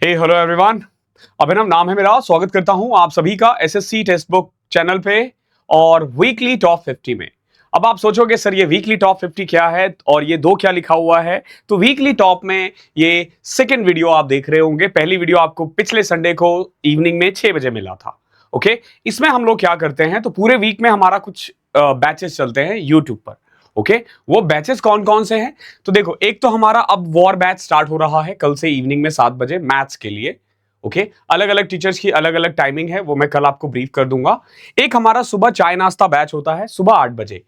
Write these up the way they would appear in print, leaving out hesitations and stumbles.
हे hello everyone, अभिनव नाम है मेरा। स्वागत करता हूं आप सभी का एसएससी टेक्स्ट बुक चैनल पे और वीकली टॉप 50 में। अब आप सोचोगे सर ये वीकली टॉप 50 क्या है और ये दो क्या लिखा हुआ है। तो वीकली टॉप में ये सेकंड वीडियो आप देख रहे होंगे। पहली वीडियो आपको पिछले संडे को इवनिंग में 6 बजे मिला था। ओके, इसमें हम लोग क्या करते हैं, तो पूरे वीक में हमारा कुछ बैचेस चलते हैं यूट्यूब पर। ओके, वो बैचेस कौन कौन से हैं, तो देखो, एक तो हमारा अब वॉर बैच स्टार्ट हो रहा है कल से इवनिंग में 7 बजे मैथ्स के लिए। ओके, अलग अलग टीचर्स की अलग अलग टाइमिंग है, वो मैं कल आपको ब्रीफ कर दूंगा। एक हमारा सुबह चाय नाश्ता बैच होता है सुबह 8 बजे।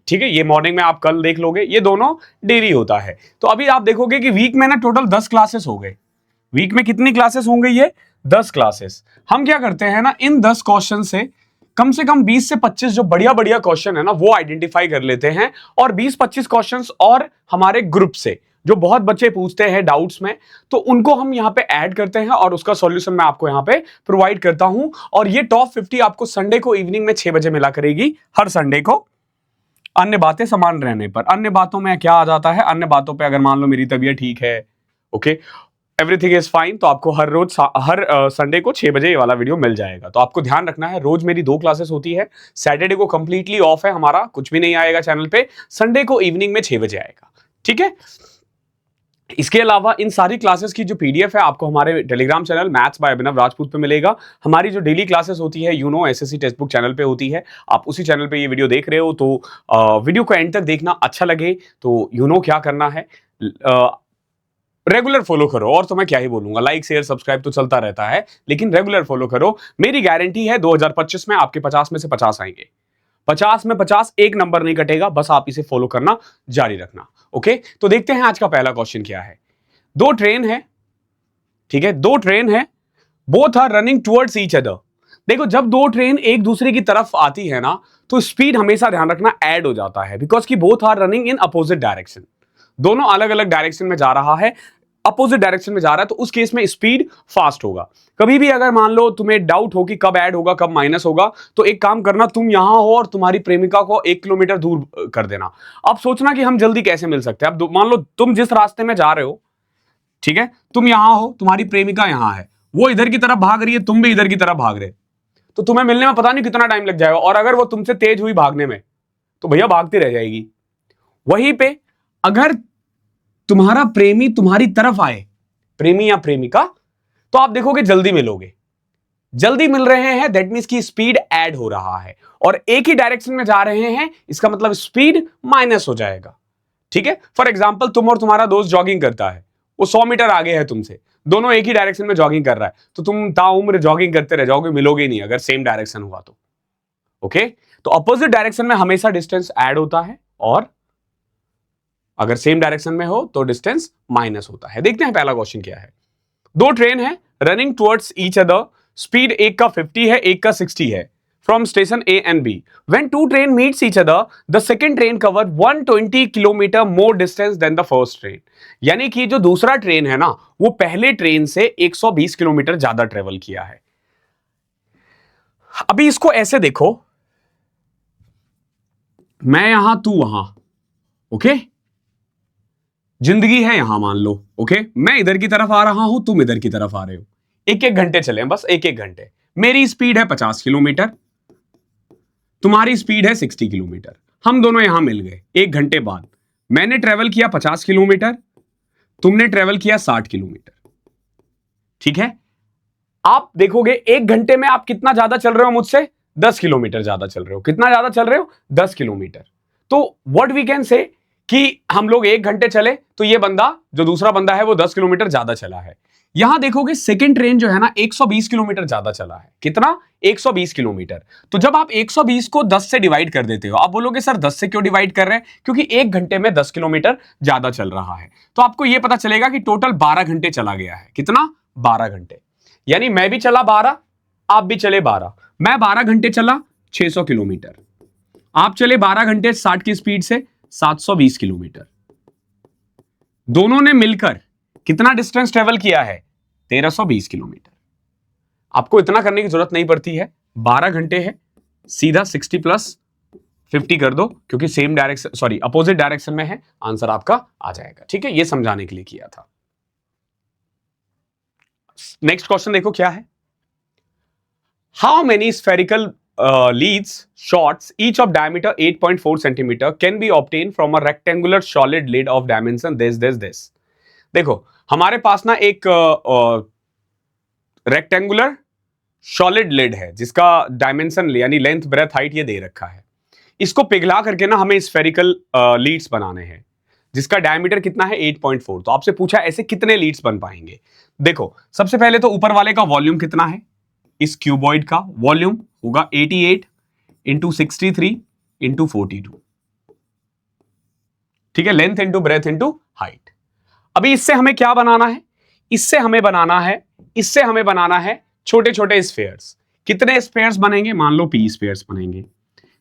ठीक है, ये मॉर्निंग में आप कल देख लोगे, ये दोनों डेली होता है। तो अभी आप देखोगे कि वीक में ना टोटल 10 क्लासेस हो गए। वीक में कितनी क्लासेस होंगे, ये 10 क्लासेस। हम क्या करते हैं ना, इन 10 क्वेश्चन से कम 20 से 25 जो बढ़िया बढ़िया क्वेश्चन है ना, वो आइडेंटिफाई कर लेते हैं। और 20-25 क्वेश्चंस और हमारे ग्रुप से जो बहुत बच्चे पूछते हैं डाउट्स में, तो उनको हम यहाँ पे ऐड करते हैं और उसका सॉल्यूशन मैं आपको यहाँ पे प्रोवाइड करता हूं। और ये टॉप 50 आपको संडे को इवनिंग में 6 बजे मिला करेगी, हर संडे को। अन्य बातें समान रहने पर, अन्य बातों में क्या आ जाता है, अन्य बातों पे अगर मान लो मेरी तबीयत ठीक है, ओके, एवरीथिंग इज फाइन, तो आपको हर रोज हर संडे को 6 बजे ये वाला वीडियो मिल जाएगा। तो आपको ध्यान रखना है, रोज मेरी 2 क्लासेस होती है। सैटरडे को कंप्लीटली ऑफ है हमारा, कुछ भी नहीं आएगा चैनल पे। संडे को इवनिंग में 6 बजे आएगा। ठीक है, इसके अलावा इन सारी क्लासेस की जो पीडीएफ है आपको हमारे टेलीग्राम चैनल मैथ्स बाय अभिनव राजपूत पे मिलेगा। हमारी जो डेली क्लासेस होती है एसएससी टेक्स्ट बुक चैनल पे होती है। आप उसी चैनल पे ये वीडियो देख रहे हो, तो वीडियो को एंड तक देखना। अच्छा लगे तो क्या करना है, रेगुलर फॉलो करो। और तो मैं क्या ही बोलूंगा, लाइक शेयर सब्सक्राइब तो चलता रहता है, लेकिन रेगुलर फॉलो करो। मेरी गारंटी है 2025 में आपके 50 में से 50 आएंगे। 50 में 50, एक नंबर नहीं कटेगा, बस आप इसे फॉलो करना जारी रखना। ओके, तो देखते हैं आज का पहला क्वेश्चन क्या है। 2 ट्रेन है, ठीक है, 2 ट्रेन है, both are running towards each other. देखो, जब 2 ट्रेन एक दूसरे की तरफ आती है ना, तो स्पीड हमेशा ध्यान रखना ऐड हो जाता है, बिकॉज की both are running in opposite direction. दोनों अलग अलग डायरेक्शन में जा रहा है, अपोजिट डायरेक्शन में जा रहा है, तो उस केस में स्पीड फास्ट होगा। कभी भी अगर मान लो तुम्हें डाउट हो कि कब ऐड होगा कब माइनस होगा, तो एक काम करना, तुम यहां हो और तुम्हारी प्रेमिका को 1 किलोमीटर दूर कर देना। अब सोचना कि हम जल्दी कैसे मिल सकते हैं। अब मान लो तुम जिस रास्ते में जा रहे हो, ठीक है, तुम यहां हो, तुम्हारी प्रेमिका यहां है, वो इधर की तरफ भाग रही है, तुम भी इधर की तरफ भाग रहे, तो तुम्हें मिलने में पता नहीं कितना टाइम लग जाएगा। और अगर वो तुमसे तेज हुई भागने में, तो भैया भागती रह जाएगी। वहीं पे अगर तुम्हारा प्रेमी तुम्हारी तरफ आए, प्रेमी या प्रेमिका, तो आप देखोगे जल्दी मिलोगे। जल्दी मिल रहे हैं, दैट मींस की स्पीड ऐड हो रहा है। और एक ही डायरेक्शन में जा रहे हैं, इसका मतलब स्पीड माइनस हो जाएगा। ठीक है, फॉर एग्जाम्पल तुम और तुम्हारा दोस्त जॉगिंग करता है, वो 100 मीटर आगे है तुमसे, दोनों एक ही डायरेक्शन में जॉगिंग कर रहा है, तो तुम ताउम्र जॉगिंग करते रह जाओगे, मिलोगे नहीं अगर सेम डायरेक्शन हुआ तो। ओके, तो अपोजिट डायरेक्शन में हमेशा डिस्टेंस ऐड होता है, और अगर सेम डायरेक्शन में हो तो डिस्टेंस माइनस होता है। देखते हैं पहला क्वेश्चन क्या है। 2 ट्रेन है running towards each other, speed एक का 50 है, एक का 60 है, from station A and B. When 2 train meets each other, the second train cover 120 kilometre more distance than the first train. यानी कि जो दूसरा ट्रेन है ना, वो पहले ट्रेन से 120 किलोमीटर ज्यादा ट्रेवल किया है। अभी इसको ऐसे देखो, मैं यहां तू वहां, ओके, जिंदगी है यहां मान लो। ओके, मैं इधर की तरफ आ रहा हूं, तुम इधर की तरफ आ रहे हो, 1-1 घंटे चले, बस 1-1 घंटे। मेरी स्पीड है 50 किलोमीटर, तुम्हारी स्पीड है 60 किलोमीटर। हम दोनों यहां मिल गए 1 घंटे बाद। मैंने ट्रेवल किया 50 किलोमीटर, तुमने ट्रेवल किया 60 किलोमीटर। ठीक है, आप देखोगे 1 घंटे में आप कितना ज्यादा चल रहे हो मुझसे, 10 किलोमीटर ज्यादा चल रहे हो। कितना ज्यादा चल रहे हो, 10 किलोमीटर। तो व्हाट वी कैन से कि हम लोग 1 घंटे चले, तो ये बंदा, जो दूसरा बंदा है, वो 10 किलोमीटर ज्यादा चला है। यहां देखोगे सेकंड ट्रेन जो है ना, 120 किलोमीटर ज्यादा चला है। कितना, 120 किलोमीटर। तो जब आप 120 को 10 से डिवाइड कर देते हो, आप बोलोगे सर 10 से क्यों डिवाइड कर रहे हैं, क्योंकि 1 घंटे में 10 किलोमीटर ज्यादा चल रहा है। तो आपको यह पता चलेगा कि टोटल 12 घंटे चला गया है। कितना, 12 घंटे। यानी मैं भी चला 12, आप भी चले 12। मैं 12 घंटे चला 600 किलोमीटर, आप चले 12 घंटे 60 की स्पीड से 720 किलोमीटर। दोनों ने मिलकर कितना डिस्टेंस ट्रेवल किया है, 1320 किलोमीटर। आपको इतना करने की जरूरत नहीं पड़ती है, 12 घंटे है, सीधा 60 प्लस 50 कर दो, क्योंकि same direction, sorry opposite direction में है, आंसर आपका आ जाएगा। ठीक है, ये समझाने के लिए किया था। नेक्स्ट क्वेश्चन देखो क्या है। How many spherical leads shots each of diameter 8.4 centimeter can be obtained from a rectangular solid lid of dimension this। देखो हमारे पास ना एक रेक्टेंगुलर सॉलिड लिड है जिसका डायमेंशन यानी लेंथ ब्रेथ हाइट ये दे रखा है। इसको पिघला करके ना हमें स्फेरिकल लीड्स बनाने हैं जिसका डायमीटर कितना है 8.4। तो आपसे पूछा ऐसे कितने लीड्स बन पाएंगे। देखो सबसे पहले तो ऊपर वाले का वॉल्यूम कितना है, इस क्यूबॉइड का वॉल्यूम होगा 88 इंटू 63 इंटू 42, ठीक है, length into breadth into height. अभी इससे हमें क्या बनाना है, इससे हमें बनाना है छोटे छोटे स्फेयर्स। कितने स्फेयर्स बनेंगे, मान लो पी स्फेयर्स बनेंगे।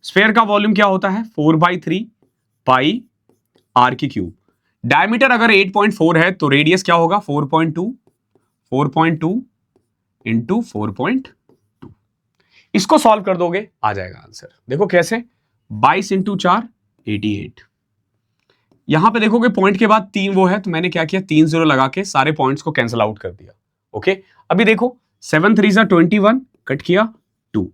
स्फेयर का वॉल्यूम क्या होता है 4/3 पाई आर की क्यूब। डायमीटर अगर 8.4 है तो रेडियस क्या होगा 4.2 इंटू 4.2। इसको सॉल्व कर दोगे आ जाएगा आंसर। देखो कैसे, 22 इंटू 4 88। यहां पे देखोगे पॉइंट के बाद 3 वो है तो मैंने क्या किया 3 0 लगा के सारे पॉइंट्स को कैंसिल आउट कर दिया। ओके अभी देखो 7 3 21 कट किया 2,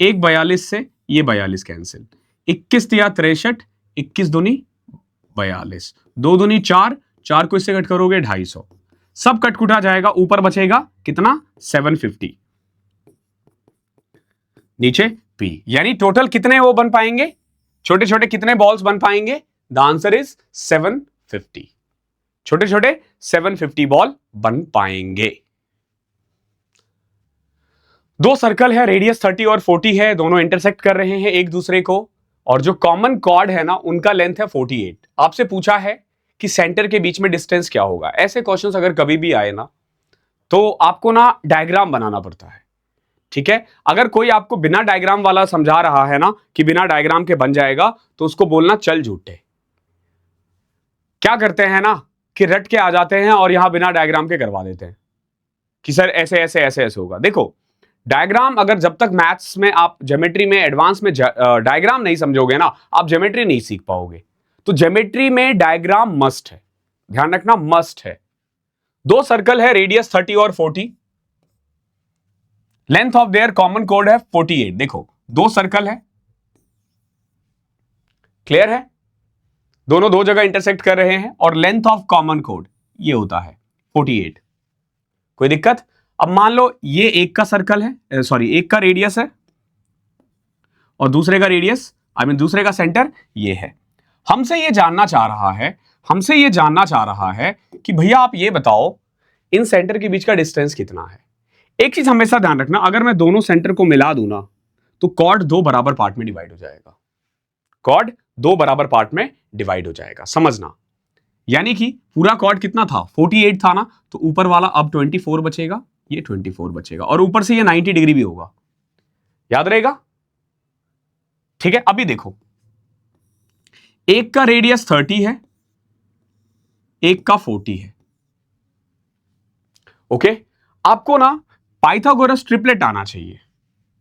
एक 42 से ये 42 कैंसिल, 21 दिया 63, 21 दूनी 42, 2 दूनी 4, 4 को इससे कट करोगे 250, सब कट कुटा जाएगा, ऊपर बचेगा कितना 750, नीचे P। यानी टोटल कितने वो बन पाएंगे, छोटे छोटे कितने बॉल्स बन पाएंगे, द आंसर इज 750। छोटे छोटे 750 बॉल बन पाएंगे। दो सर्कल है, रेडियस 30 और 40 है, दोनों इंटरसेक्ट कर रहे हैं एक दूसरे को, और जो कॉमन कॉर्ड है ना उनका लेंथ है 48। आपसे पूछा है कि सेंटर के बीच में डिस्टेंस क्या होगा। ऐसे क्वेश्चंस अगर कभी भी आए ना तो आपको ना डायग्राम बनाना पड़ता है, ठीक है। अगर कोई आपको बिना डायग्राम वाला समझा रहा है ना कि बिना डायग्राम के बन जाएगा तो उसको बोलना चल झूठे। क्या करते हैं ना कि रट के आ जाते हैं और यहां बिना डायग्राम के करवा देते हैं कि सर ऐसे ऐसे ऐसे ऐसे होगा। देखो डायग्राम अगर जब तक मैथ्स में आप ज्योमेट्री में एडवांस में डायग्राम नहीं समझोगे ना आप ज्योमेट्री नहीं सीख पाओगे। तो ज्योमेट्री में डायग्राम मस्ट है, ध्यान रखना मस्ट है। दो सर्कल है, रेडियस 30 और 40, length of their common code है 48। देखो दो सर्कल है, क्लियर है, दोनों दो जगह इंटरसेक्ट कर रहे हैं और लेंथ ऑफ कॉमन कोड ये होता है 48। कोई दिक्कत। अब मान लो ये एक का सर्कल है, सॉरी एक का रेडियस है और दूसरे का रेडियस दूसरे का सेंटर ये है। हमसे ये जानना चाह रहा है कि भैया आप ये बताओ इन सेंटर के बीच का डिस्टेंस कितना है। एक चीज हमेशा ध्यान रखना, अगर मैं दोनों सेंटर को मिला दूं ना तो कॉर्ड दो बराबर पार्ट में डिवाइड हो जाएगा, कॉर्ड दो बराबर पार्ट में डिवाइड हो जाएगा, समझना। यानी कि पूरा कॉर्ड कितना था 48 था ना, तो ऊपर वाला अब 24 बचेगा, ये 24 बचेगा और ऊपर से ये 90 डिग्री भी होगा, याद रहेगा, ठीक है। अभी देखो एक का रेडियस 30 है, एक का 40 है। ओके आपको ना पाइथागोरस ट्रिपलेट आना चाहिए,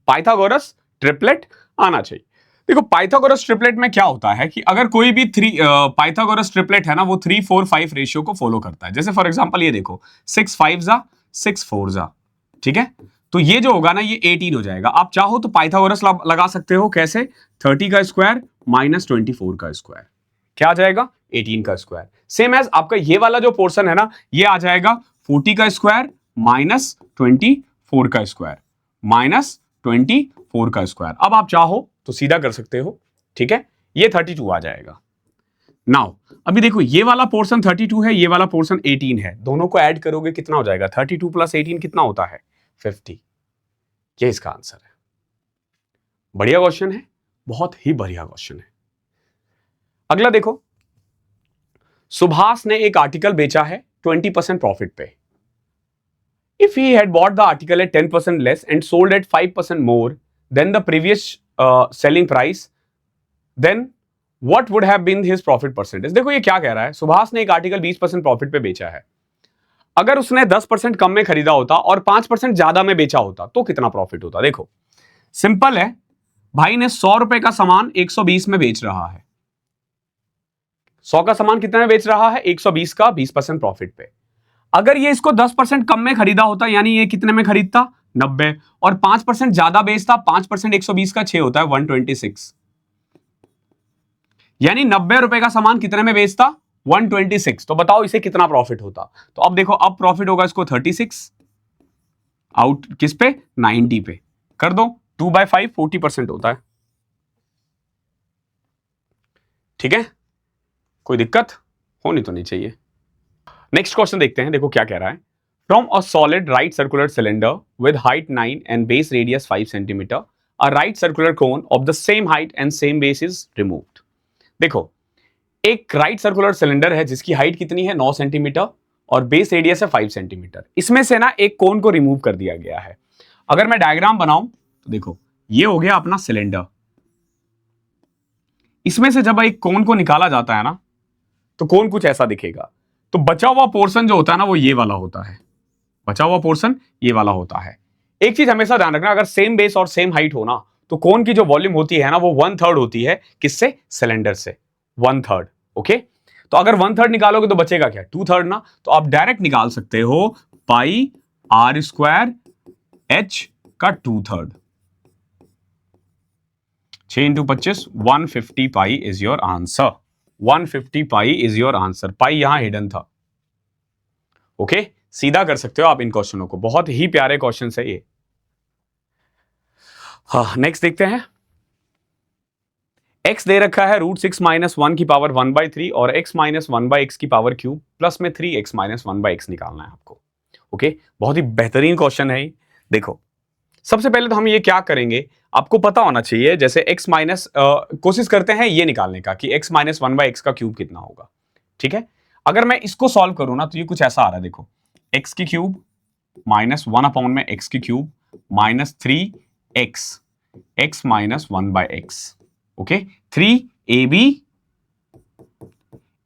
पाइथागोरस ट्रिपलेट आना चाहिए। देखो पाइथागोरस ट्रिपलेट में क्या होता है कि अगर कोई भी पाइथागोरस ट्रिपलेट है ना वो 3 4 5 रेशियो को फॉलो करता है। जैसे फॉर एग्जांपल ये देखो 6 5 जा 6 4 जा, ठीक है, तो ये जो होगा ना ये 18 हो जाएगा। आप चाहो तो पाइथागोरस लगा सकते हो, कैसे 30 का स्क्वायर माइनस 24 का स्क्वायर, क्या आ जाएगा 18 का स्क्वायर। सेम एज आपका ये वाला जो पोर्शन है ना ये आ जाएगा 40 का स्क्वायर माइनस 24 का स्क्वायर माइनस 24 का स्क्वायर। अब आप चाहो तो सीधा कर सकते हो, ठीक है, ये 32 आ जाएगा। नाउ अभी देखो ये वाला पोर्शन 32 है, ये वाला पोर्शन 18 है, दोनों को ऐड करोगे कितना हो जाएगा 32 प्लस 18 कितना होता है 50। ये इसका आंसर है। बढ़िया क्वेश्चन है, बहुत ही बढ़िया क्वेश्चन है। अगला देखो, सुभाष ने एक आर्टिकल बेचा है 20% प्रॉफिट पे। If he had bought the article at 10% less and sold at 5% more than the previous selling price, then what would have been his profit percentage? देखो ये क्या कह रहा है, सुभाष ने एक आर्टिकल 20% प्रॉफिट पे बेचा है, अगर उसने 10% कम में खरीदा होता और 5% ज्यादा में बेचा होता तो कितना प्रॉफिट होता। देखो सिंपल है, भाई ने 100 रुपए का सामान 120 में बेच रहा है, 100 का सामान कितने में बेच रहा है 120 का 20% प्रॉफिट पे। अगर ये इसको 10% कम में खरीदा होता, यानी ये कितने में खरीदता 90, और 5% ज्यादा बेचता, 5% 120 का 6 होता है 126, यानी 90 रुपए का सामान कितने में बेचता 126। तो बताओ इसे कितना प्रॉफिट होता। तो अब देखो, अब प्रॉफिट होगा इसको 36 आउट किस पे 90 पे कर दो, 2/5 40% होता है। ठीक है, कोई दिक्कत होनी तो नहीं चाहिए। नेक्स्ट क्वेश्चन देखते हैं, देखो क्या कह रहा है। From a solid right circular cylinder with height 9 and base radius 5 centimetre, a right circular cone of the same height and same base is removed. देखो, एक राइट सर्कुलर सिलेंडर है जिसकी हाइट कितनी है 9 सेंटीमीटर और बेस रेडियस है 5 centimetre. इसमें से ना एक कोन को रिमूव कर दिया गया है। अगर मैं डायग्राम बनाऊं तो देखो, ये हो गया अपना सिलेंडर। इसमें से जब एक कोन को निकाला जाता है ना, तो कोन कुछ ऐसा दिखेगा। तो बचा हुआ पोर्शन जो होता है ना, वो ये वाला होता है। बचा हुआ पोर्शन ये वाला होता है। एक चीज हमेशा ध्यान रखना, अगर सेम बेस और सेम हाइट हो ना, तो कोन की जो वॉल्यूम होती है ना, वो 1/3 होती है। किससे? सिलेंडर से 1/3। ओके, तो अगर 1/3 निकालोगे तो बचेगा क्या 2/3 ना। तो आप डायरेक्ट निकाल सकते हो पाई r² h का 2/3। 6 × 25 150 pi is your answer. 150 pi is your answer. Pi यहां हिडन था। ओके, सीधा कर सकते हो आप इन क्वेश्चनों को, बहुत ही प्यारे क्वेश्चन है ये। हाँ, नेक्स्ट देखते हैं। x दे रखा है √6 - 1 की पावर 1/3 और x - 1/x की पावर क्यूब प्लस में 3x - 1/x निकालना है आपको। ओके, बहुत ही बेहतरीन क्वेश्चन है। देखो, सबसे पहले तो हम ये क्या करेंगे, आपको पता होना चाहिए। जैसे x माइनस कोशिश करते हैं ये निकालने का कि x - 1/x का क्यूब कितना होगा। ठीक है, अगर मैं इसको सॉल्व करूं ना, तो ये कुछ ऐसा आ रहा है। देखो, x की क्यूब -1/x की cube -3x x - 1/x। Okay, 3ab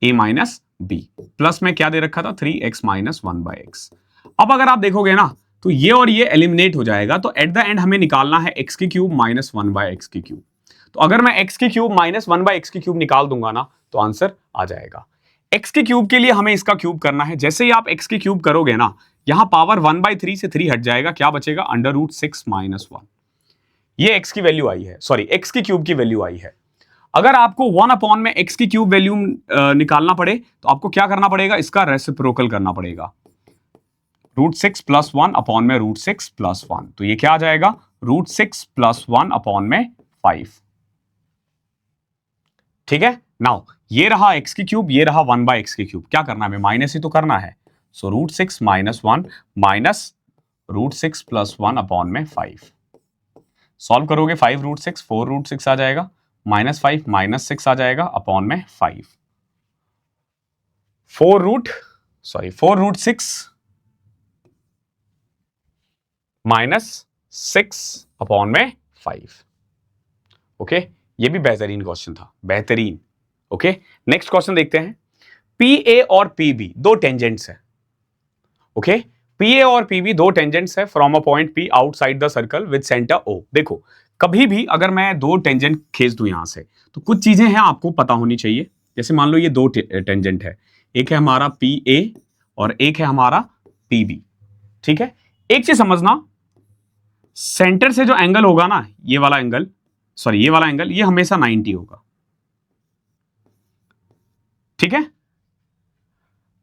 a minus b plus में क्या दे रखा था 3x - 1/x। अब अगर आप देखोगे ना, तो ये और ये एलिमिनेट हो जाएगा। तो एट द एंड हमें निकालना है x की क्यूब -1/x की क्यूब। तो अगर मैं x की क्यूब -1/x की क्यूब निकाल दूंगा ना, तो आंसर आ जाएगा। x की क्यूब के लिए हमें इसका क्यूब करना है। जैसे ही आप x की क्यूब करोगे ना, यहां पावर 1/3 से 3 हट जाएगा, क्या बचेगा √6 - 1। ये x की वैल्यू आई है, सॉरी x की क्यूब की वैल्यू आई है। अगर आपको 1 में x की क्यूब वैल्यू निकालना पड़े, तो आपको क्या करना पड़ेगा, इसका रेसिप्रोकल करना पड़ेगा। √6 + 1 में √6 + 1, तो ये क्या आ जाएगा √6 + 1 में 5। ठीक है, नाउ ये रहा x की क्यूब, ये रहा 1/x की क्यूब। क्या करना है, हमें माइनस ही तो करना है। सो √6 - 1 माइनस √6 + 1 में 5। सॉल्व करोगे 5 √6 4 √6 आ जाएगा, -5 -6 आ जाएगा अपॉन में 5। 4 √6 -6 अपॉन में 5। ओके, ये भी बेहतरीन क्वेश्चन था, बेहतरीन। ओके, नेक्स्ट क्वेश्चन देखते हैं। PA और PB दो टेंजेंट्स है। ओके, PA और PB दो टेंजेंट्स है from a point P outside the circle with centre O। देखो, कभी भी अगर मैं दो टेंजेंट खींच दूं यहां से, तो कुछ चीजें हैं आपको पता होनी चाहिए। जैसे मान लो ये दो टेंजेंट है, एक है हमारा PA और एक है हमारा PB। ठीक है, एक चीज समझना, सेंटर से जो एंगल होगा ना, ये वाला एंगल, सॉरी ये वाला एंगल, ये हमेशा 90 होगा। ठीक है,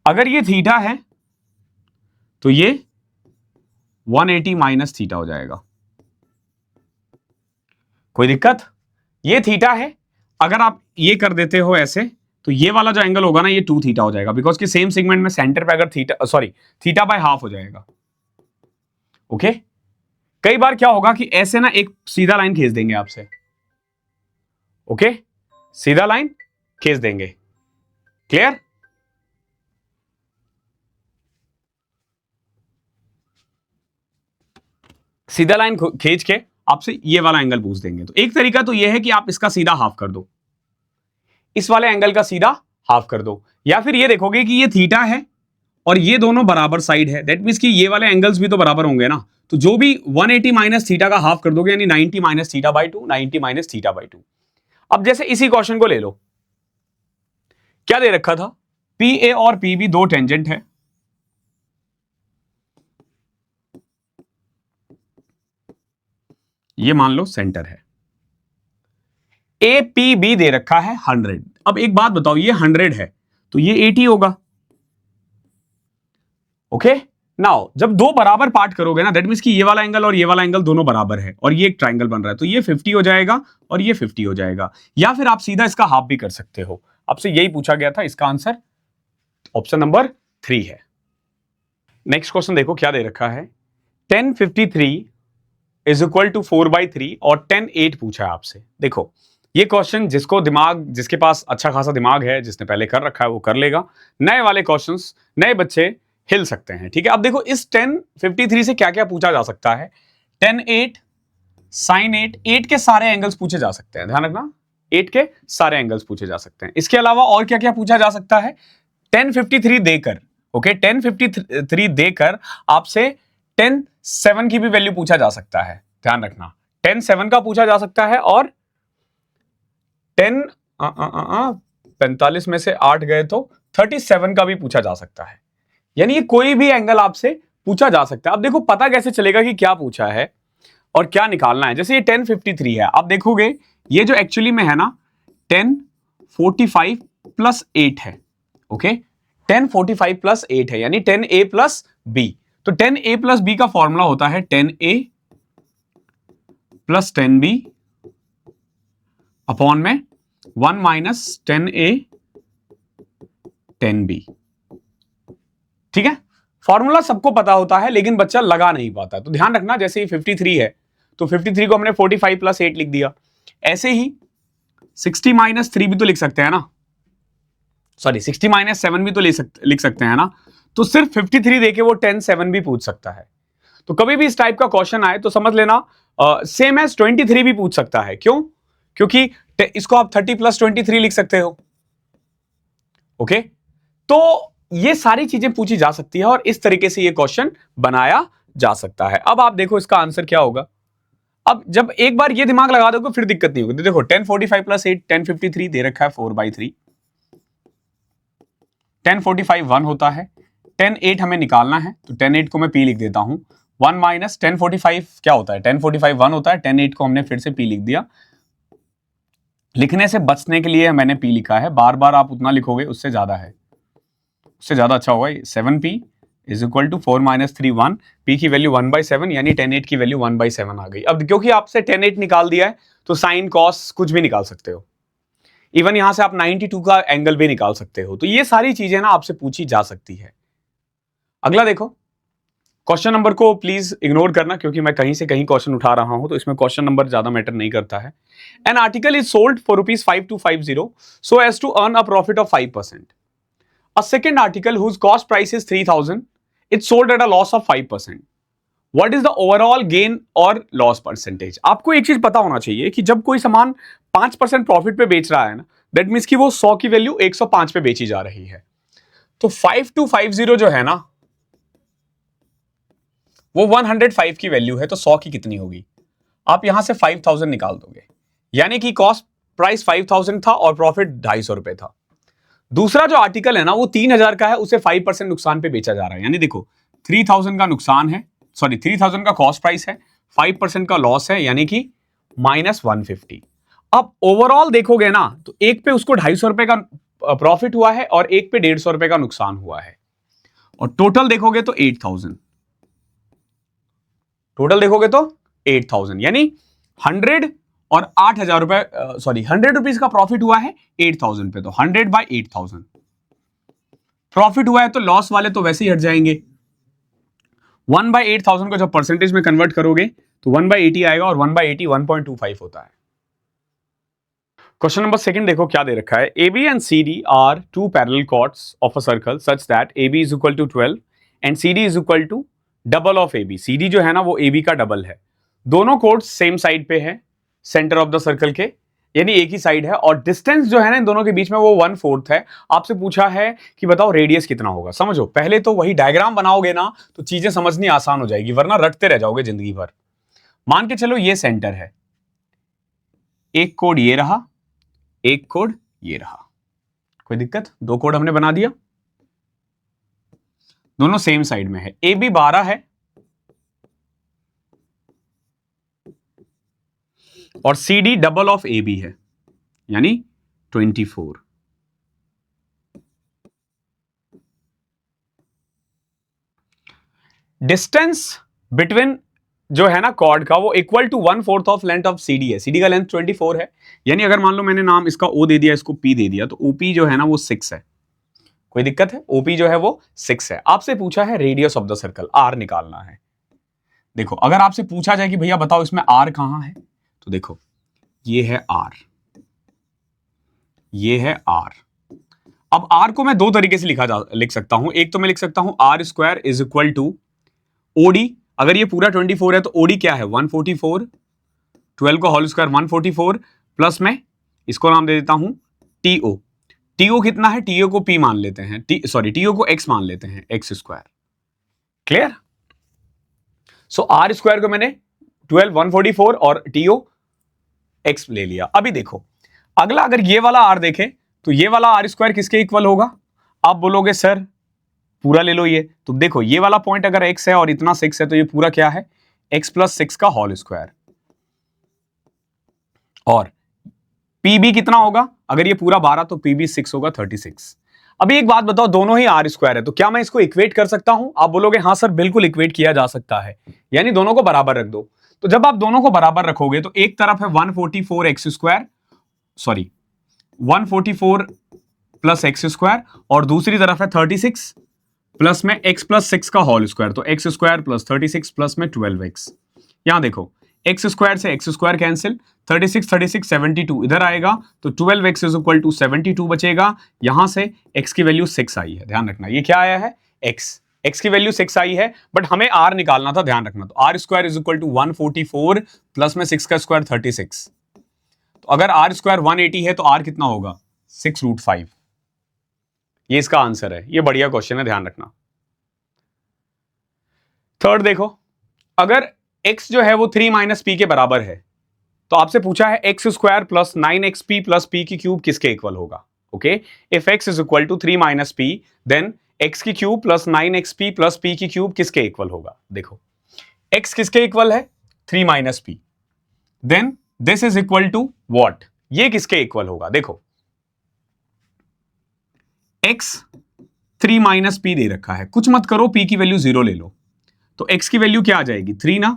अगर ये थीटा है तो ये 180 माइनस थीटा हो जाएगा। कोई दिक्कत? ये थीटा है, अगर आप ये कर देते हो ऐसे, तो ये वाला जो एंगल होगा ना, ये 2 थीटा हो जाएगा, बिकॉज कि सेम सेगमेंट में सेंटर पे अगर थीटा बाय हाफ हो जाएगा। ओके, कई बार क्या होगा कि ऐसे ना एक सीधा लाइन खींच देंगे आपसे। ओके, सीधा लाइन खींच देंगे। क्लियर? सीधा लाइन खींच के आपसे ये वाला एंगल पूछ देंगे। तो एक तरीका तो ये है कि आप इसका सीधा हाफ कर दो, इस वाले एंगल का सीधा हाफ कर दो, या फिर ये देखोगे कि ये थीटा है और ये दोनों बराबर साइड है, दैट मींस कि ये वाले एंगल्स भी तो बराबर होंगे ना। तो जो भी 180 माइनस थीटा का हाफ कर दोगे, यानी 90 minus theta by 2, 90 minus theta by 2। अब जैसे इसी क्वेश्चन को ले लो, क्या दे रखा था, PA और PB दो टेंजेंट है। ये मान लो सेंटर है। ए पी बी दे रखा है 100। अब एक बात बताओ, ये 100 है तो ये 80 होगा। ओके, नाउ जब दो बराबर पार्ट करोगे ना, दैट मींस कि ये वाला एंगल और ये वाला एंगल दोनों बराबर है और ये एक ट्रायंगल बन रहा है, तो ये 50 हो जाएगा और ये 50 हो जाएगा। या फिर आप सीधा इसका हाफ भी कर सकते हो। आपसे यही पूछा गया था, इसका आंसर ऑप्शन नंबर 3 है। नेक्स्ट क्वेश्चन देखो क्या दे रखा है। 1053 इज इक्वल टू 4/3 और 10/8 पूछा है आपसे। देखो ये क्वेश्चन जिसको दिमाग, जिसके पास अच्छा खासा दिमाग है, जिसने पहले कर रखा है वो कर लेगा। नए वाले क्वेश्चंस, नए बच्चे हिल सकते हैं। ठीक है, अब देखो इस 1053 से क्या क्या पूछा जा सकता है। 10/8 sin 8, 8 के सारे एंगल्स पूछे जा सकते हैं, ध्यान रखना 8 के सारे एंगल्स पूछे जा सकते हैं। इसके अलावा और क्या क्या पूछा जा सकता है 1053 देकर। ओके, 1053 देकर आपसे 10/7 की भी वैल्यू पूछा जा सकता है, ध्यान रखना 10/7 का पूछा जा सकता है। और 45 में से 8 गए तो 37 का भी पूछा जा सकता है। यानी ये कोई भी एंगल आपसे पूछा जा सकता है। अब देखो पता कैसे चलेगा कि क्या पूछा है और क्या निकालना है। जैसे ये 1053 है, आप देखोगे ये जो एक्चुअली में है ना 1045 प्लस 8 है। ओके, 1045 प्लस 8 है यानी 10a प्लस b। तो 10a प्लस b का फॉर्मूला होता है 10a प्लस 10b अपॉन में 1 माइनस 10a 10b। ठीक है, फॉर्मूला सबको पता होता है लेकिन बच्चा लगा नहीं पाता। तो ध्यान रखना, जैसे ये 53 है तो 53 को हमने 45 प्लस 8 लिख दिया। ऐसे ही 60 माइनस 3 भी तो लिख सकते हैं ना, सॉरी 60 माइनस 7 भी तो लिख सकते हैं ना। तो सिर्फ 53 देके वो 10/7 भी पूछ सकता है। तो कभी भी इस टाइप का क्वेश्चन आए तो समझ लेना सेम एज 23 भी पूछ सकता है। क्यों? क्योंकि इसको आप 30 प्लस 23 लिख सकते हो। ओके, तो ये सारी चीजें पूछी जा सकती है और इस तरीके से ये क्वेश्चन बनाया जा सकता है। अब आप देखो इसका आंसर क्या होगा। अब जब एक बार ये दिमाग लगा दोगे फिर दिक्कत नहीं होगी। देखो 1045 प्लस 8 1053 दे रखा है 4/3। 1045 1 होता है, 10/8 हमें निकालना है तो 10/8 को मैं p लिख देता हूं। 1 माइनस 1045 क्या होता है, 1045 1 होता है, 10/8 को हमने फिर से p लिख दिया। लिखने से बचने के लिए मैंने p लिखा है, बार बार आप उतना लिखोगे उससे ज्यादा है, उससे ज्यादा अच्छा होगा। 7p is equal to 4 minus 3 1, p की वैल्यू 1/7 यानी 10/8 की वैल्यू 1/7 आ गई। अब क्योंकि आपसे 10/8 निकाल दिया है तो साइन कॉस कुछ भी निकाल सकते हो। इवन यहां से आप 92 का एंगल भी निकाल सकते हो। तो ये सारी चीजें ना आपसे पूछी जा सकती है। अगला देखो, क्वेश्चन नंबर को प्लीज इग्नोर करना क्योंकि मैं कहीं से कहीं क्वेश्चन उठा रहा हूं, तो इसमें क्वेश्चन नंबर ज्यादा मैटर नहीं करता है। An article is sold for ₹5250 so as to earn a profit of 5%. A second article whose cost price is 3,000, it's sold at a loss of 5%. What is the overall gain और loss percentage? आपको एक चीज पता होना चाहिए कि जब कोई सामान 5% प्रॉफिट पे बेच रहा है ना, दैट मीन्स कि वो 100 की वैल्यू 105 पे बेची जा रही है। तो 5250 जो है ना वो 105 की वैल्यू है, तो 100 की कितनी होगी? आप यहां से 5000 निकाल दोगे, यानी कि कॉस्ट प्राइस 5000 था और प्रॉफिट 250 रुपए था। दूसरा जो आर्टिकल है ना वो 3000 का है, उसे 5% नुकसान पे बेचा जा रहा है। यानी देखो 3000 का नुकसान है, सॉरी 3000 का कॉस्ट प्राइस है, 5% का लॉस है यानी कि -150। अब ओवरऑल देखोगे ना तो एक पे उसको 250 रुपए का प्रॉफिट हुआ है और एक पे 150 रुपए का नुकसान हुआ है, और टोटल देखोगे तो 8000। टोटल देखोगे तो 8000 यानी 100 और 8000 रुपए, सॉरी 100 रुपीज का प्रॉफिट हुआ है 8000 पे, तो 100/8000 प्रॉफिट हुआ है। तो लॉस वाले तो वैसे ही हट जाएंगे। 1/8000 को जब परसेंटेज में कन्वर्ट करोगे तो 1/80 आएगा और 1/80 1.25 होता है। क्वेश्चन नंबर सेकंड देखो क्या दे रखा है। AB and CD are two parallel chords of a circle such that AB is equal to 12 and CD is equal to double of AB। CD जो है ना वो AB का डबल है। दोनों कॉर्ड्स सेम साइड पे है, सेंटर ऑफ द सर्कल के, यानी एक ही साइड है, और डिस्टेंस जो है ना इन दोनों के बीच में वो 1/4 है। आपसे पूछा है कि बताओ रेडियस कितना होगा। समझो पहले तो वही डायग्राम बनाओगे ना तो चीजें समझनी आसान हो जाएगी, वरना रटते रह जाओगे जिंदगी भर। मान के चलो ये सेंटर है, एक कोड ये रहा, एक कोड ये रहा, कोई दिक्कत? दो कोड हमने बना दिया, दोनों सेम साइड में है। AB 12 है, और C D double of A B है, यानी 24। डिस्टेंस बिटवीन जो है ना कॉर्ड का, वो equal to 1/4 of length of CD है। सीडी का लेंथ 24 है, यानी अगर मान लो मैंने नाम इसका ओ दे दिया, इसको पी दे दिया, तो ओपी जो है ना वो 6 है। कोई दिक्कत है? ओपी जो है वो 6 है। आपसे पूछा है radius of the circle, R निकालना है। देखो अगर आपसे पूछा जाए कि भैया बताओ इसमें आर कहां है, तो देखो ये है आर, ये है आर। अब आर को मैं दो तरीके से लिख सकता हूं। एक तो मैं लिख सकता हूं R square is equal to OD. अगर ये पूरा 24 है तो ओडी क्या है 144, 12 का होल स्क्वायर 144, प्लस में इसको नाम दे देता हूं टीओ। टीओ कितना है? टीओ को पी मान लेते हैं, टीओ को एक्स मान लेते हैं, x square. Clear? So R square को मैंने 12 144 और टीओ एक्स ले लिया। अभी देखो अगला, अगर ये वाला आर देखें तो ये वाला आर स्क्वायर किसके इक्वल होगा? आप बोलोगे सर पूरा ले लो ये, तो देखो ये वाला पॉइंट अगर x है और इतना 6 है तो ये पूरा क्या है? x प्लस 6 का होल स्क्वायर। और pb कितना होगा? अगर ये पूरा 12 तो pb 6 होगा 36। अभी एक बात बताओ, दोनों ही आर स्क्वायर है तो क्या मैं इसको इक्वेट कर सकता हूं? आप बोलोगे हाँ सर बिल्कुल इक्वेट किया जा सकता है, यानी दोनों को बराबर रख दो। तो जब आप दोनों को बराबर रखोगे तो एक तरफ है 144 x square, sorry 144 plus x square, और दूसरी तरफ है 36 प्लस में x प्लस 6 का होल स्क्वायर, तो एक्स स्क्वायर प्लस 36 प्लस में 12x। यहां देखो एक्स स्क्वायर से एक्स स्क्वायर कैंसिल, 36 36 72 इधर आएगा, तो 12x इज इक्वल टू 72 बचेगा। यहां से x की वैल्यू 6 आई है, ध्यान रखना ये क्या आया है? x की वैल्यू 6 आई है, बट हमें r निकालना था, ध्यान रखना। तो R square is equal to 144 plus में 6 का स्क्वायर 36। तो अगर r स्क्वायर 180 है तो r कितना होगा? 6√5। ये इसका आंसर है। ये बढ़िया क्वेश्चन है, ध्यान रखना। थर्ड देखो, अगर x जो है वो 3 माइनस पी के बराबर है तो आपसे पूछा है x square plus 9xp plus P की क्यूब किसके इक्वल होगा? Okay, if x is equal to 3 minus P then x की cube plus 9xp plus P की क्यूब किसके इक्वल होगा? देखो x किसके इक्वल है? 3 minus P, then this is equal to what? ये किसके इक्वल होगा? देखो x 3 माइनस पी दे रखा है, कुछ मत करो, p की वैल्यू 0 ले लो, तो x की वैल्यू क्या आ जाएगी? 3 ना,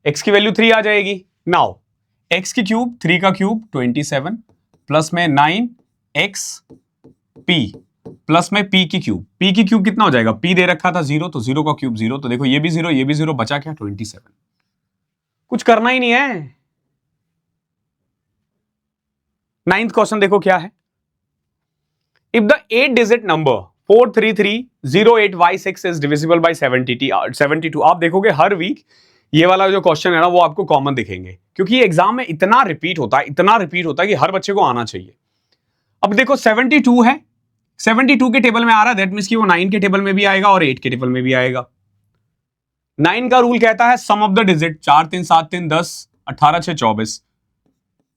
x की वैल्यू 3 आ जाएगी। नाउ x की क्यूब, 3 का क्यूब 27 प्लस में 9x p प्लस में p की क्यूब कितना हो जाएगा? p दे रखा था 0, तो 0 का क्यूब 0, तो देखो ये भी 0 ये भी 0, बचा क्या? 27। कुछ करना ही नहीं है। 9th क्वेश्चन देखो क्या है। If the 8-digit number 43308y6 is divisible by 72, आप देखोगे हर वीक ये वाला जो क्वेश्चन है ना वो आपको कॉमन दिखेंगे, क्योंकि ये एग्जाम में इतना रिपीट होता है कि हर बच्चे को आना चाहिए। अब देखो 72 है, 72 के टेबल में आ रहा है, दैट मींस कि वो 9 के टेबल में भी आएगा और 8 के टेबल में भी आएगा। 9 का रूल कहता है sum of the digit, 4 3 7 3 10 18 6 24,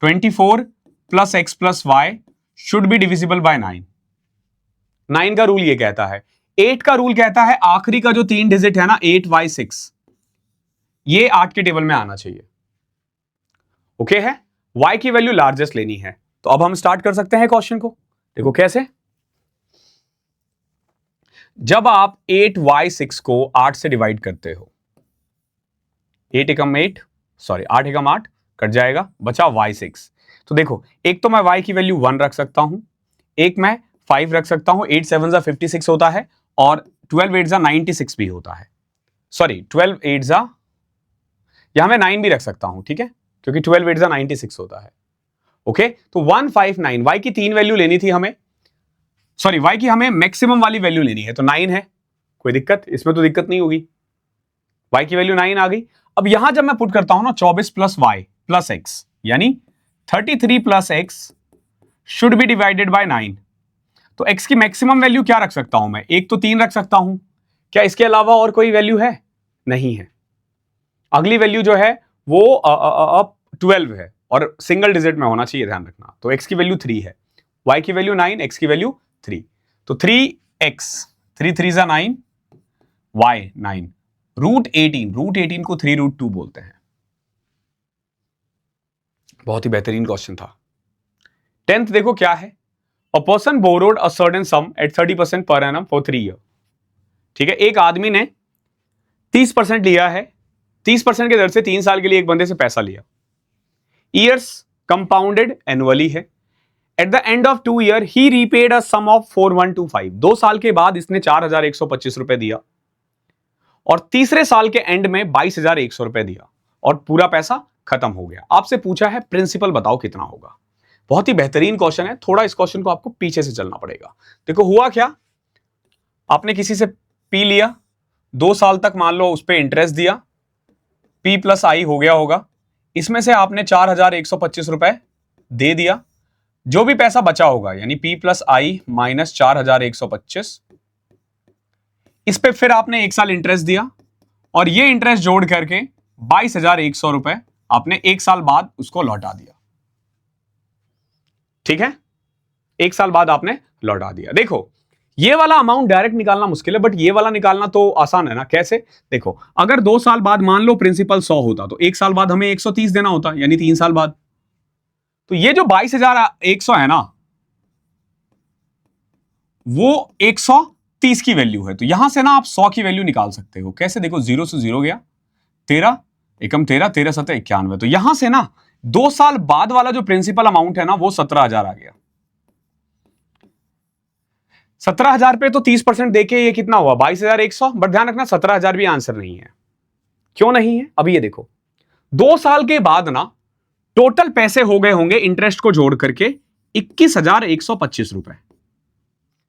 24 plus x plus y should be divisible by 9। 9 का रूल ये कहता है। 8 का रूल कहता है आखिरी का जो 3 डिजिट है ना 8y6, ये 8 के टेबल में आना चाहिए। ओके है, y की वैल्यू लार्जेस्ट लेनी है। तो अब हम स्टार्ट कर सकते हैं क्वेश्चन को। देखो कैसे, जब आप 8y6 को 8 से डिवाइड करते हो, 8 एकम 8 सॉरी 8 एकम 8 कट जाएगा, बचा y6। तो देखो एक तो मैं y की वैल्यू 1 रख सकता हूं, एक मैं 5 रख सकता हूं, 8 7 56 होता है और 12 8 96 भी होता है। सॉरी 12 8 यहां मैं 9 भी रख सकता हूं, ठीक है, क्योंकि 12 8 96 होता है। ओके, तो 159, y की 3 वैल्यू लेनी थी हमें, सॉरी y की हमें मैक्सिमम वाली वैल्यू लेनी है, तो 9 है। कोई दिक्कत इसमें? तो दिक्कत नहीं होगी, y की वैल्यू 9 आ गई। अब यहां जब मैं पुट करता हूं ना 24 प्लस वाई प्लस एक्स, यानी 33 plus x should be divided by 9। तो x की मैक्सिमम वैल्यू क्या रख सकता हूं मैं? एक तो 3 रख सकता हूं, क्या इसके अलावा और कोई वैल्यू है? नहीं है। अगली वैल्यू जो है वो 12 है और सिंगल डिजिट में होना चाहिए, ध्यान रखना। तो x की वैल्यू 3 है, y की वैल्यू 9, x की वैल्यू 3, तो 3x 3 3 9, y 9, रूट 18 को 3√2 बोलते हैं। बहुत ही बेहतरीन क्वेश्चन था। 10th देखो क्या है, a person borrowed a certain sum at 30% per annum for 3 year. ठीक है, एक आदमी ने 30% लिया है, 30% के दर से 3 साल के लिए एक बंदे से पैसा लिया। ईयर्स कंपाउंडेड एनुअली है। At the end of 2 year he repaid a sum of 4125। 2 साल के बाद इसने 4125 रुपए दिया और तीसरे साल के एंड में 22,100 रुपए दिया और पूरा पैसा खत्म हो गया। आपसे पूछा है प्रिंसिपल बताओ कितना होगा। बहुत ही बेहतरीन क्वेश्चन है, थोड़ा इस क्वेश्चन को आपको पीछे से चलना पड़ेगा। देखो हुआ क्या, आपने किसी से पी लिया, 2 साल तक मान लो उस पर इंटरेस्ट दिया, P प्लस आई हो गया होगा, इसमें से आपने 4125 रुपए दे दिया, जो भी पैसा बचा होगा यानी P प्लस आई माइनस 4125, इस पे फिर आपने 1 साल इंटरेस्ट दिया और ये इंटरेस्ट जोड़ करके 22,100 रुपए आपने 1 साल बाद उसको लौटा दिया। ठीक है, 1 साल बाद आपने लौटा दिया। देखो ये वाला अमाउंट डायरेक्ट निकालना मुश्किल है, बट ये वाला निकालना तो आसान है ना। कैसे, देखो अगर 2 साल बाद मान लो प्रिंसिपल 100 होता तो 1 साल बाद हमें 130 देना होता, यानी 3 साल बाद। तो ये जो 22,100 है ना, वो 130 की वैल्यू है। तो यहां से ना आप 100 की वैल्यू निकाल सकते हो। कैसे, देखो 0 से 0 गया, 13 एकम 13, 13 7 91। तो यहां से ना 2 साल बाद वाला जो प्रिंसिपल अमाउंट है ना वो 17,000 आ गया। 17,000 पे तो 30% देके ये कितना हुआ 22,100। बट ध्यान रखना 17,000 भी आंसर नहीं है। क्यों नहीं है, अभी ये देखो 2 साल के बाद ना टोटल पैसे हो गए होंगे इंटरेस्ट को जोड़ करके 21,125 रुपए,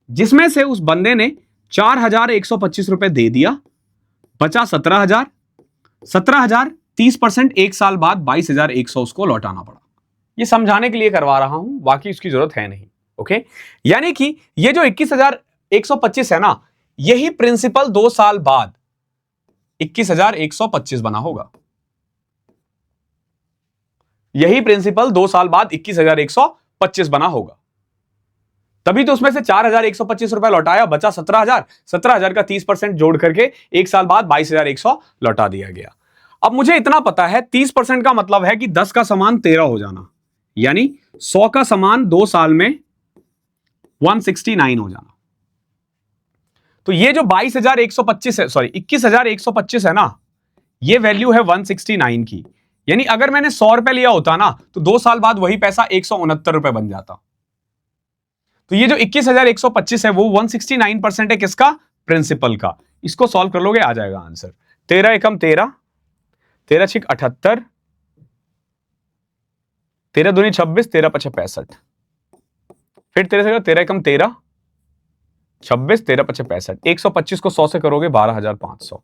जिसमें से उस बंदे ने 4,125 रुपए दे दिया, बचा 17,000। 17,000 30% 1 साल बाद 22,100 उसको लौटाना पड़ा। ये समझाने के लिए करवा रहा हूं, बाकी उसकी जरूरत है नहीं। ओके, यानी कि ये जो 21,125 है ना, यही प्रिंसिपल 2 साल बाद 21,125 बना होगा। यही प्रिंसिपल 2 साल बाद 21,125 बना होगा। तभी तो उसमें से 4,125 रुपए लौटाया, बचा 17,000। 17,000 का 30% जोड़ करके 1 साल बाद 22,100 लौटा दिया गया। अब मुझे इतना पता है 30% का मतलब है कि 10 का समान 13 हो जाना, यानी 100 का समान 2 साल में 169 हो जाना। तो ये जो 22,125 है, सॉरी 21,125 है ना, ये वैल्यू है 169 की। यानी अगर मैंने 100 रुपए लिया होता ना तो 2 साल बाद वही पैसा 169 रुपए बन जाता। तो ये जो 21,125 है वो 169% है किसका, प्रिंसिपल का। इसको सॉल्व कर लोगे आ जाएगा आंसर। 13 एकम 13, 13 छिक 78, 13 दूनी 26, 13 पचे 65, फिर 13 एकम 13, 26, 13 पचे 65, 125 को 100 से करोगे 12,500।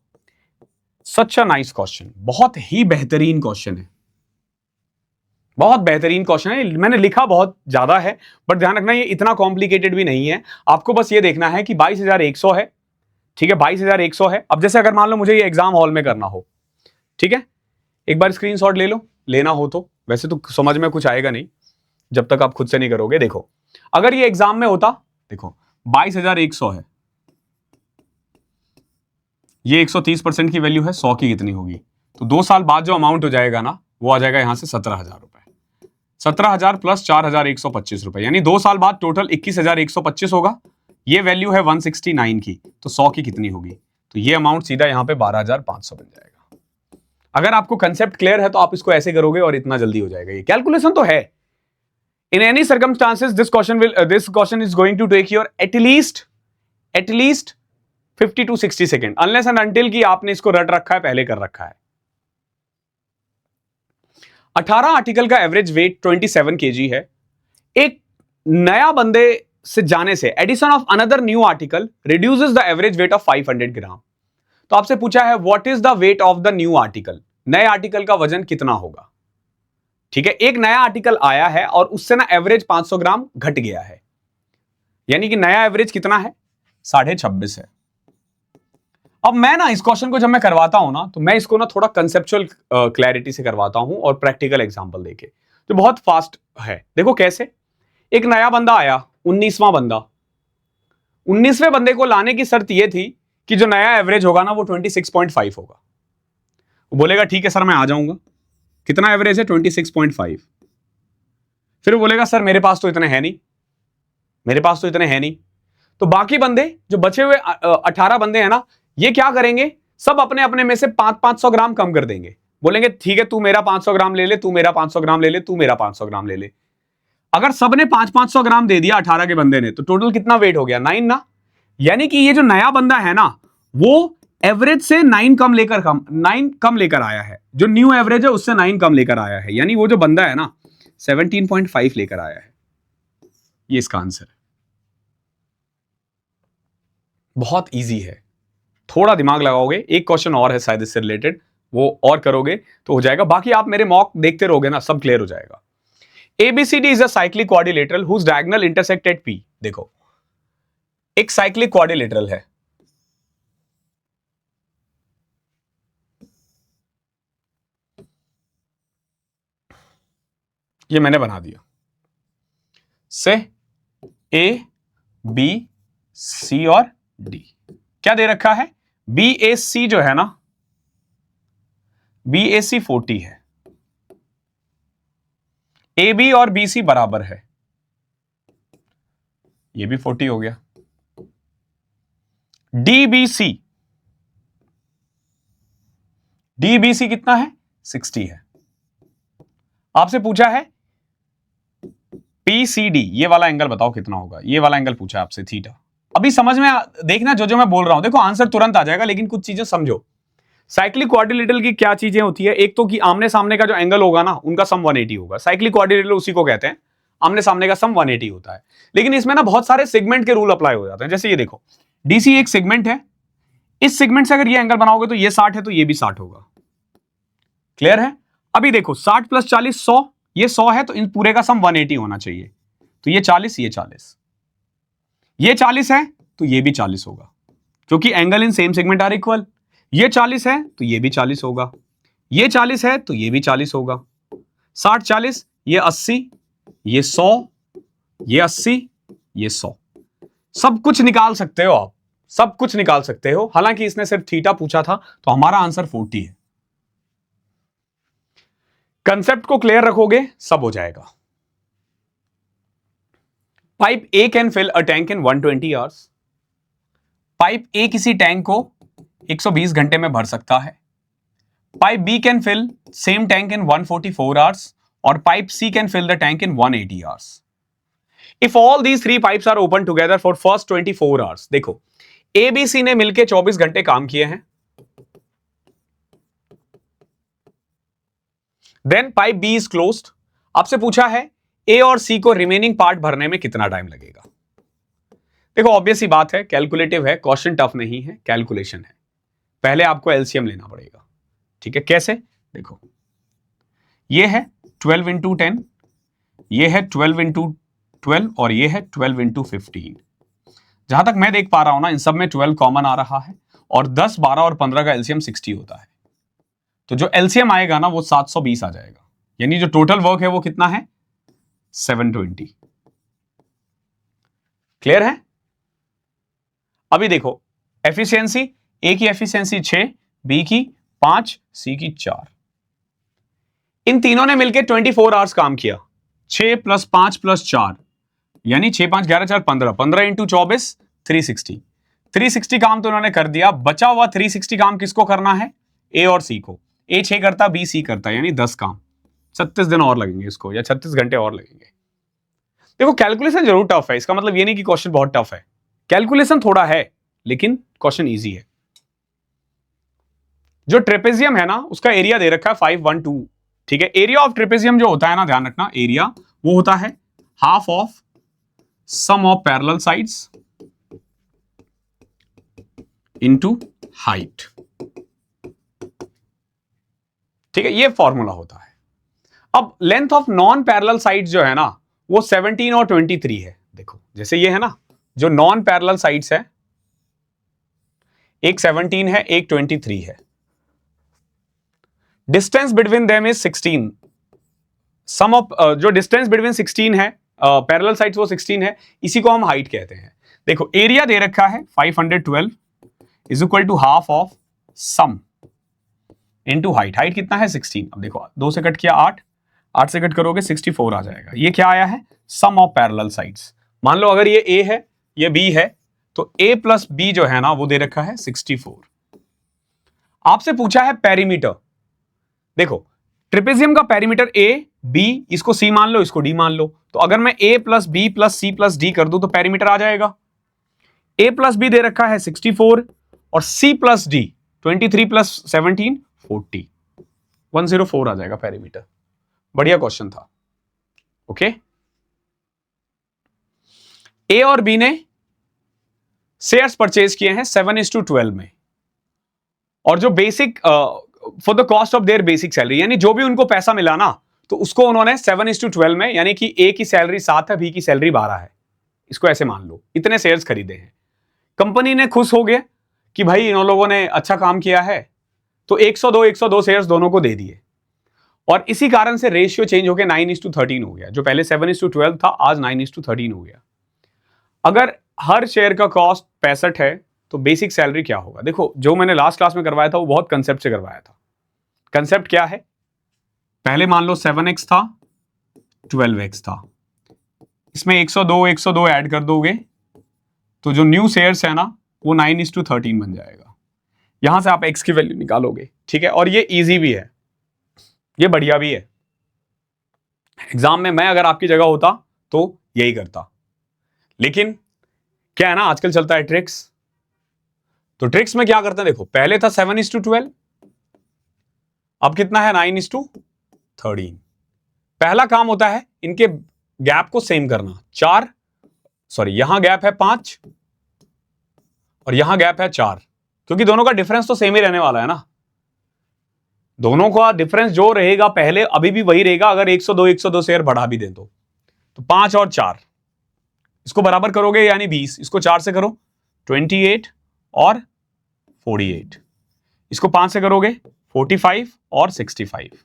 सच अ नाइस क्वेश्चन, बहुत ही बेहतरीन क्वेश्चन है, बहुत बेहतरीन क्वेश्चन है। मैंने लिखा बहुत ज्यादा है, बट ध्यान रखना ये इतना कॉम्प्लिकेटेड भी नहीं है। आपको बस ये देखना है कि 22,100 है, ठीक है 22,100 है। अब जैसे अगर मान लो मुझे ये एग्जाम हॉल में करना हो, ठीक है, एक बार स्क्रीनशॉट ले लो, लेना हो तो। वैसे तो समझ में कुछ आएगा नहीं जब तक आप खुद से नहीं करोगे। देखो अगर ये एग्जाम में होता, देखो 22,100 है, ये 130% की वैल्यू है, 100 की कितनी होगी, तो 2 साल बाद जो अमाउंट हो जाएगा ना वो आ जाएगा यहां से 17,000 रुपए। 17,000 प्लस 4,125 रुपए, यानी 2 साल बाद टोटल 21,125 होगा। ये वैल्यू है 169 की, तो 100 की कितनी होगी, तो ये अमाउंट सीधा यहां पे 12,500 बन जाएगा। अगर आपको कंसेप्ट क्लियर है तो आप इसको ऐसे करोगे और इतना जल्दी हो जाएगा। ये कैलकुलेशन तो है। In any circumstances this question is going to take your at least 50 to 60 second, unless and until कि आपने इसको रट रखा है, पहले कर रखा है। 18 आर्टिकल का एवरेज वेट 27 kg है। एक नया बंदे से जाने से addition of another new article reduces the average weight of 500 gram. तो आपसे पूछा है what is the weight of the new article, नए आर्टिकल का वजन कितना होगा। ठीक है, एक नया आर्टिकल आया है और उससे ना एवरेज 500 ग्राम घट गया है, यानी कि नया एवरेज कितना है 26.5 है। अब मैं ना इस क्वेश्चन को जब मैं करवाता हूं ना, तो मैं इसको ना थोड़ा कंसेप्चुअल क्लैरिटी से करवाता हूं और प्रैक्टिकल एग्जांपल देके, जो बहुत फास्ट है। देखो कैसे, एक नया बंदा आया, 19वां बंदा। 19वें बंदे को लाने की शर्त यह थी कि जो नया एवरेज होगा ना वो 26.5 होगा। वो बोलेगा ठीक है सर मैं आ जाऊंगा। कितना एवरेज है 26.5। फिर वो बोलेगा सर मेरे पास तो इतने हैं नहीं, मेरे पास तो इतने हैं नहीं। तो बाकी बंदे जो बचे हुए 18 बंदे हैं ना, ये क्या करेंगे, सब अपने अपने में से 500 ग्राम कम कर देंगे। बोलेंगे ठीक है तू मेरा 500 ग्राम ले ले, तू मेरा 500 ग्राम ले ले, तू मेरा 500 ग्राम ले ले। अगर सबने 500 ग्राम दे दिया 18 के बंदे ने, तो टोटल कितना वेट हो गया, 9 ना। यानी कि ये जो नया बंदा है ना, वो एवरेज से 9 कम लेकर आया है। जो न्यू एवरेज है उससे 9 कम लेकर आया है, यानी वो जो बंदा है ना 17.5 लेकर आया है। ये इसका आंसर है। बहुत इजी है, थोड़ा दिमाग लगाओगे। एक क्वेश्चन और है शायद इससे रिलेटेड, वो और करोगे तो हो जाएगा। बाकी आप मेरे मॉक देखते रहोगे ना, सब क्लियर हो जाएगा। ABCD is a cyclic quadrilateral whose diagonal intersect at P। देखो एक साइक्लिक क्वाड्रिलेटरल है, ये मैंने बना दिया से A B C और D। क्या दे रखा है, BAC जो है ना, BAC 40 है, AB और BC बराबर है, ये भी 40 हो गया। DBC कितना है, 60 है। आपसे पूछा है PCD, ये वाला एंगल बताओ कितना होगा, ये वाला एंगल पूछा आपसे, थीटा। अभी समझ में देखना जो जो मैं बोल रहा हूं, देखो आंसर तुरंत आ जाएगा, लेकिन कुछ चीजें समझो। साइक्लिक क्वाड्रिलेटरल की क्या चीजें होती है, एक तो कि आमने सामने का जो एंगल होगा ना, उनका सम 180 होगा। साइक्लिक क्वाड्रिलेटरल उसी को कहते हैं, आमने सामने का सम 180 होता है। लेकिन इसमें ना बहुत सारे सेगमेंट के रूल अप्लाई हो जाते हैं। जैसे ये देखो, DC एक सेगमेंट है, इस सेगमेंट से अगर ये एंगल बनाओगे तो ये 60 है, तो ये भी 60 होगा। क्लियर है। अभी देखो 60 + 40 100, ये 100 है, तो इन पूरे का सम 180 होना चाहिए। तो ये 40, ये 40, ये 40 है तो ये भी 40 होगा, क्योंकि angle in same segment are equal. ये 40 है तो ये भी 40 होगा, ये 40 है तो ये भी 40 होगा। 60 40, ये 80, ये 100, ये 80, ये 100। सब कुछ निकाल सकते हो आप, सब कुछ निकाल सकते हो। हालांकि इसने सिर्फ थीटा पूछा था, तो हमारा आंसर 40 है। कंसेप्ट को क्लियर रखोगे सब हो जाएगा। Pipe A can fill a tank in 120 hours. Pipe A किसी टैंक को 120 घंटे में भर सकता है। Pipe B can fill same tank in 144 hours, और pipe C can fill the tank in 180 hours. If all these 3 pipes are open together for first 24 hours. देखो A B C ने मिलकर 24 घंटे काम किए हैं, then pipe B is closed. आपसे पूछा है ए और सी को रिमेनिंग पार्ट भरने में कितना टाइम लगेगा। देखो ऑब्वियस ही बात है, कैलकुलेटिव है, क्वेश्चन टफ नहीं है, कैलकुलेशन है। पहले आपको एलसीएम लेना पड़ेगा। ठीक है, कैसे, देखो ये है 12 × 10, ये है 12 × 12, और ये है 12 × 15। जहां तक मैं देख पा रहा हूं ना, इन सब में 12 कॉमन आ रहा है, और 10 12 और 15 का एलसीएम 60 होता है। तो जो एलसीएम आएगा ना वो 720 आ जाएगा, यानी जो टोटल वर्क है वो कितना है, 720। क्लियर है। अभी देखो एफिशिएंसी, ए की एफिशिएंसी 6, बी की 5, सी की 4। इन तीनों ने मिलकर 24 आवर्स काम किया। 6 + 5 + 4, यानी 6 5 11 4 15, 15 × 24 360। 360 काम तो उन्होंने कर दिया। बचा हुआ 360 काम किसको करना है, ए और सी को। ए 6 करता, बी सी करता, यानी 10 काम। 36 दिन और लगेंगे इसको, या 36 घंटे और लगेंगे। देखो कैलकुलेशन जरूर टफ है, इसका मतलब ये नहीं कि क्वेश्चन बहुत टफ है। कैलकुलेशन थोड़ा है, लेकिन क्वेश्चन इजी है। जो ट्रेपेजियम है ना, उसका एरिया दे रखा है 512। ठीक है, एरिया ऑफ ट्रेपेजियम जो होता है ना, ध्यान रखना, एरिया वो होता है half of sum of parallel sides into height. ठीक है, ये फॉर्मूला होता है। अब length of non parallel sides जो है ना, वो 17 और 23 है। देखो जैसे ये है ना, जो नॉन पैरेलल साइड्स है, एक 17 है, एक 23 है। Distance between them is 16। Sum of जो डिस्टेंस बिटवीन 16 है, पैरेलल साइड्स वो 16 है, इसी को हम हाइट कहते हैं। देखो एरिया दे रखा है 512 is equal to half of sum into height. Height कितना है 16। अब देखो 2 से कट किया 8, 8 से कट करोगे 64 आ जाएगा। ये क्या आया है? Sum of parallel sides. मान लो अगर ये ए है, ये बी है, तो ए प्लस बी जो है ना वो दे रखा है 64। आपसे पूछा है पेरीमीटर। देखो ट्रिपेजियम का पेरीमीटर ए बी, इसको सी मान लो, इसको डी मान लो, तो अगर मैं A plus B plus C plus D कर दूं तो पेरीमीटर आ जाएगा। ए प्लस बी दे रखा है 64 और सी प्लस डी 23 प्लस 17 40, 104 आ जाएगा पेरीमीटर। बढ़िया क्वेश्चन था। ओके, ए और बी ने शेयर्स परचेज किए हैं 7:12 में, और जो basic for the cost of their basic salary, यानी जो भी उनको पैसा मिला ना तो उसको उन्होंने 7:12 में, यानी कि ए की सैलरी 7 है, बी की सैलरी 12 है, इसको ऐसे मान लो, इतने शेयर्स खरीदे हैं। कंपनी ने खुश हो गया कि भाई इन लोगों ने अच्छा काम किया है, तो 102 शेयर्स दोनों को दे दिए, और इसी कारण से रेशियो चेंज होकर 9:13 हो गया। जो पहले 7:12 था आज 9:13 हो गया। अगर हर शेयर का कॉस्ट 65 है तो बेसिक सैलरी क्या होगा? देखो जो मैंने लास्ट क्लास में करवाया था वो बहुत कंसेप्ट से करवाया था। कंसेप्ट क्या है? पहले मान लो 7x था, 12x था, इसमें 102 ऐड कर दोगे तो जो न्यू शेयर्स है ना वो 9:13 बन जाएगा। यहां से आप x की वैल्यू निकालोगे, ठीक है, और ये इजी भी है, ये बढ़िया भी है। एग्जाम में मैं अगर आपकी जगह होता तो यही करता, लेकिन क्या है ना आजकल चलता है ट्रिक्स। तो ट्रिक्स में क्या करते हैं? देखो पहले था 7:12, अब कितना है 9:13। पहला काम होता है इनके गैप को सेम करना। यहां गैप है 5 और यहां गैप है 4, क्योंकि दोनों का डिफरेंस तो सेम ही रहने वाला है ना। दोनों का डिफरेंस जो रहेगा पहले अभी भी वही रहेगा, अगर 102 शेयर बढ़ा भी दें तो 5 और 4 इसको बराबर करोगे यानी 20, इसको 4 से करो 28 और 48, इसको 5 से करोगे 45 और 65।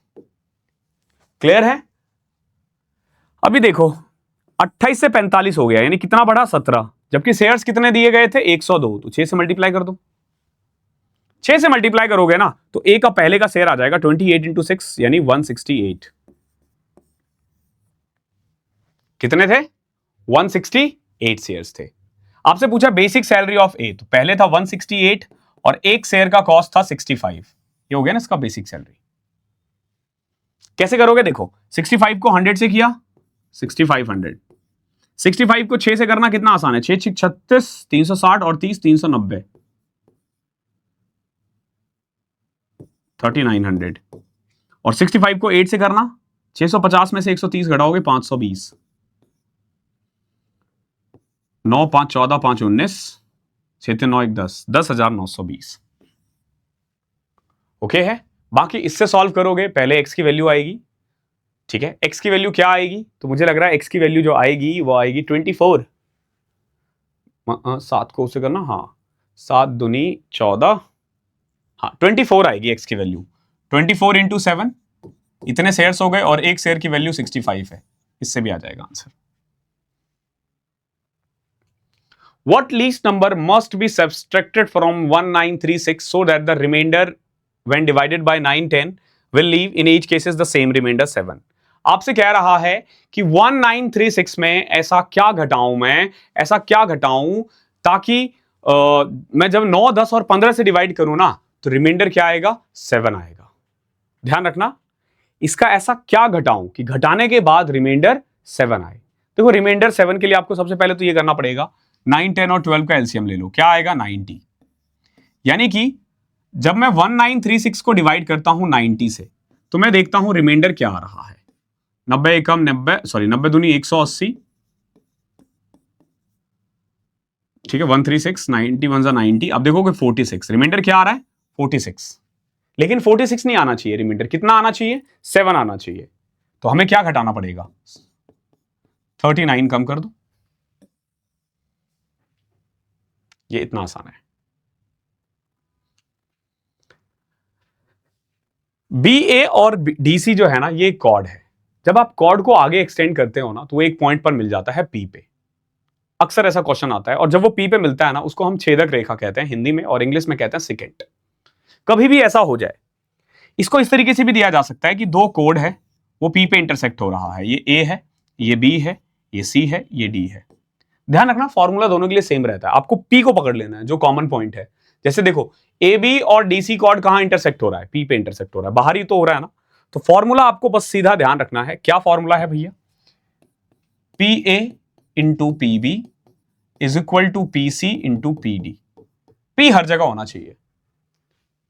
क्लियर है? अभी देखो 28 से 45 हो गया, यानी कितना बढ़ा? 17, जबकि शेयर्स कितने दिए गए थे? 102, तो 6 से मल्टीप्लाई कर दो। 6 से मल्टीप्लाई करोगे ना तो ए का पहले का शेयर आ जाएगा 28 × 6 यानी 168। कितने थे? 168 शेयर्स थे। आपसे पूछा बेसिक सैलरी ऑफ ए, तो पहले था 168 और एक शेयर का कॉस्ट था 65, ये हो गया ना इसका बेसिक सैलरी। कैसे करोगे? देखो 65 को 100 से किया 6500, 65 को 6 से करना कितना आसान है? 6 6 36, 360 और 30 390, 3900। और 65 को 8 से करना, 650 में से 130 घटाओगे 520, 9 5 14 5 19, 6 3 9 1 10, 10,920। ओके है। बाकी इससे सॉल्व करोगे, पहले x की वैल्यू आएगी, ठीक है। x की वैल्यू क्या आएगी? तो मुझे लग रहा है x की वैल्यू जो आएगी वो आएगी 24। 7 को उसे करना, हाँ 7 दूनी 14, हाँ 24 आएगी x की वैल्यू। 24 × 7, इतने शेयर्स हो गए और एक शेयर की वैल्यू 65 है, इससे भी आ जाएगा answer. What least number must be subtracted from 1936 so that the remainder when divided by 910 will leave in each cases the same remainder 7? आपसे कह रहा है कि 1936 में ऐसा क्या घटाऊं मैं, ऐसा क्या घटाऊं ताकि मैं जब 9 10 और 15 से डिवाइड करूं ना तो रिमाइंडर क्या आएगा? 7 आएगा। ध्यान रखना, इसका ऐसा क्या घटाऊं कि घटाने के बाद रिमाइंडर 7 आए। देखो रिमाइंडर 7 के लिए आपको सबसे पहले तो ये करना पड़ेगा 9 10 और 12 का एलसीएम ले लो, क्या आएगा? 90। यानी कि जब मैं 1936 को डिवाइड करता हूं 90 से तो मैं देखता हूं रिमाइंडर क्या आ रहा है। 90 एकम 90 दूनी 180, ठीक है, 136, 90 1 90। अब देखोगे 46, रिमाइंडर क्या आ रहा है? 46। लेकिन 46 नहीं आना चाहिए, रिमाइंडर कितना आना चाहिए? 7 आना चाहिए। तो हमें क्या घटाना पड़ेगा? 39 कम कर दो। ये इतना आसान है। बी ए और डी सी जो है ना ये कॉर्ड है। जब आप कॉर्ड को आगे एक्सटेंड करते हो ना तो वो एक पॉइंट पर मिल जाता है पी पे। अक्सर ऐसा क्वेश्चन आता है और जब वो पी पे मिलता है ना उसको हम छेदक रेखा कहते हैं हिंदी में, और इंग्लिश में कहते हैं सिकेंट। कभी भी ऐसा हो जाए, इसको इस तरीके से भी दिया जा सकता है कि दो कोड है वो P पे इंटरसेक्ट हो रहा है। ये A है, ये B है, ये C है, ये D है। ध्यान रखना फॉर्मूला दोनों के लिए सेम रहता है, आपको P को पकड़ लेना है जो कॉमन पॉइंट है। जैसे देखो AB और DC कॉर्ड कहां इंटरसेक्ट हो रहा है? P पे इंटरसेक्ट हो रहा है, बाहर ही तो हो रहा है ना। तो फॉर्मूला आपको बस सीधा ध्यान रखना है। क्या फॉर्मूला है भैया? PA into PB is equal to PC into PD। P हर जगह होना चाहिए,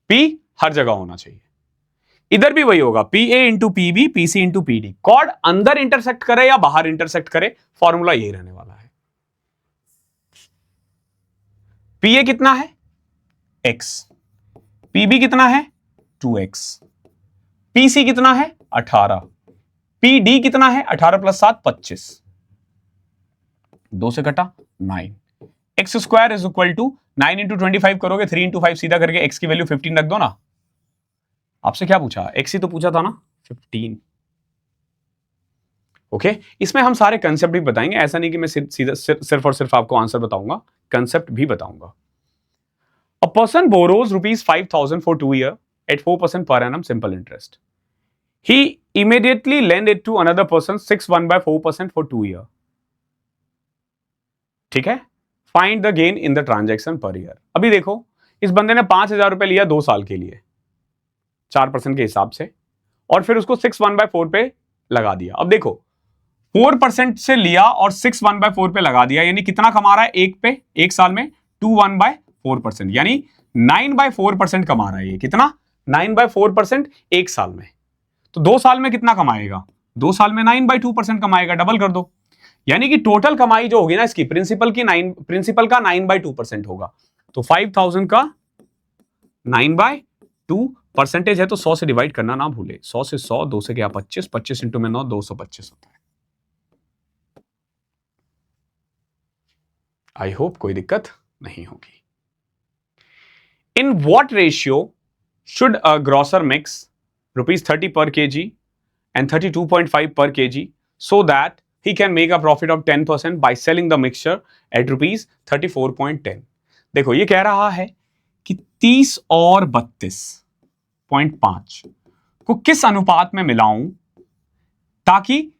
P हर जगह होना चाहिए। इधर भी वही होगा, PA into PB, PC into PD। Chord अंदर इंटरसेक्ट करे या बाहर इंटरसेक्ट करे, फॉर्मूला यही रहने वाला है। PA कितना है? X। PB कितना है? 2X। PC कितना है? 18। PD कितना है? 18 प्लस 7 25। 2 से कटा 9। X square is equal to 9 into 25 करोगे, 3 इंटू 5 सीधा करके x की वैल्यू 15 रख दो ना। आपसे क्या पूछा? x ही तो पूछा था ना, 15। ओके, इसमें हम सारे कंसेप्ट भी बताएंगे, ऐसा नहीं कि मैं सीधा सिर्फ और सिर्फ आपको आंसर बताऊंगा, कंसेप्ट भी बताऊंगा। A person borrows ₹5,000 for 2 years at 4% per annum simple interest. He immediately lend it to another person 6.1/4% for 2 years. ठीक है, find the gain in the transaction per year. अभी देखो इस बंदे ने 5,000 रुपए लिया 2 साल के लिए 4% के हिसाब से, और फिर उसको 6.1/4 पे लगा दिया। अब देखो 4% से लिया और 6.1/4 पे लगा दिया, यानी कितना कमा रहा है एक साल में? 2.1/4%, यानी 9/4% कमा रहा है ये। कितना? 9/4% एक साल में। तो 2 साल में कितना कमाएगा? 2 साल में 9/2% कमाएगा, डबल कर दो। यानी कि टोटल कमाई जो होगी ना इसकी, प्रिंसिपल का 9/2% होगा। तो 5,000 का 9/2% है, तो 100 से डिवाइड करना ना भूले। 100 से 100, 2 से गया 25, 25 इंटू में 9, 225 होता है। आई होप कोई दिक्कत नहीं होगी। In what ratio should a grocer mix ₹30 per kg and 32.5 per kg so that he can make a profit of 10% by selling the mixture at ₹34.10। देखो ये कह रहा है कि 30 और 32.5 को किस अनुपात में मिलाऊं ताकि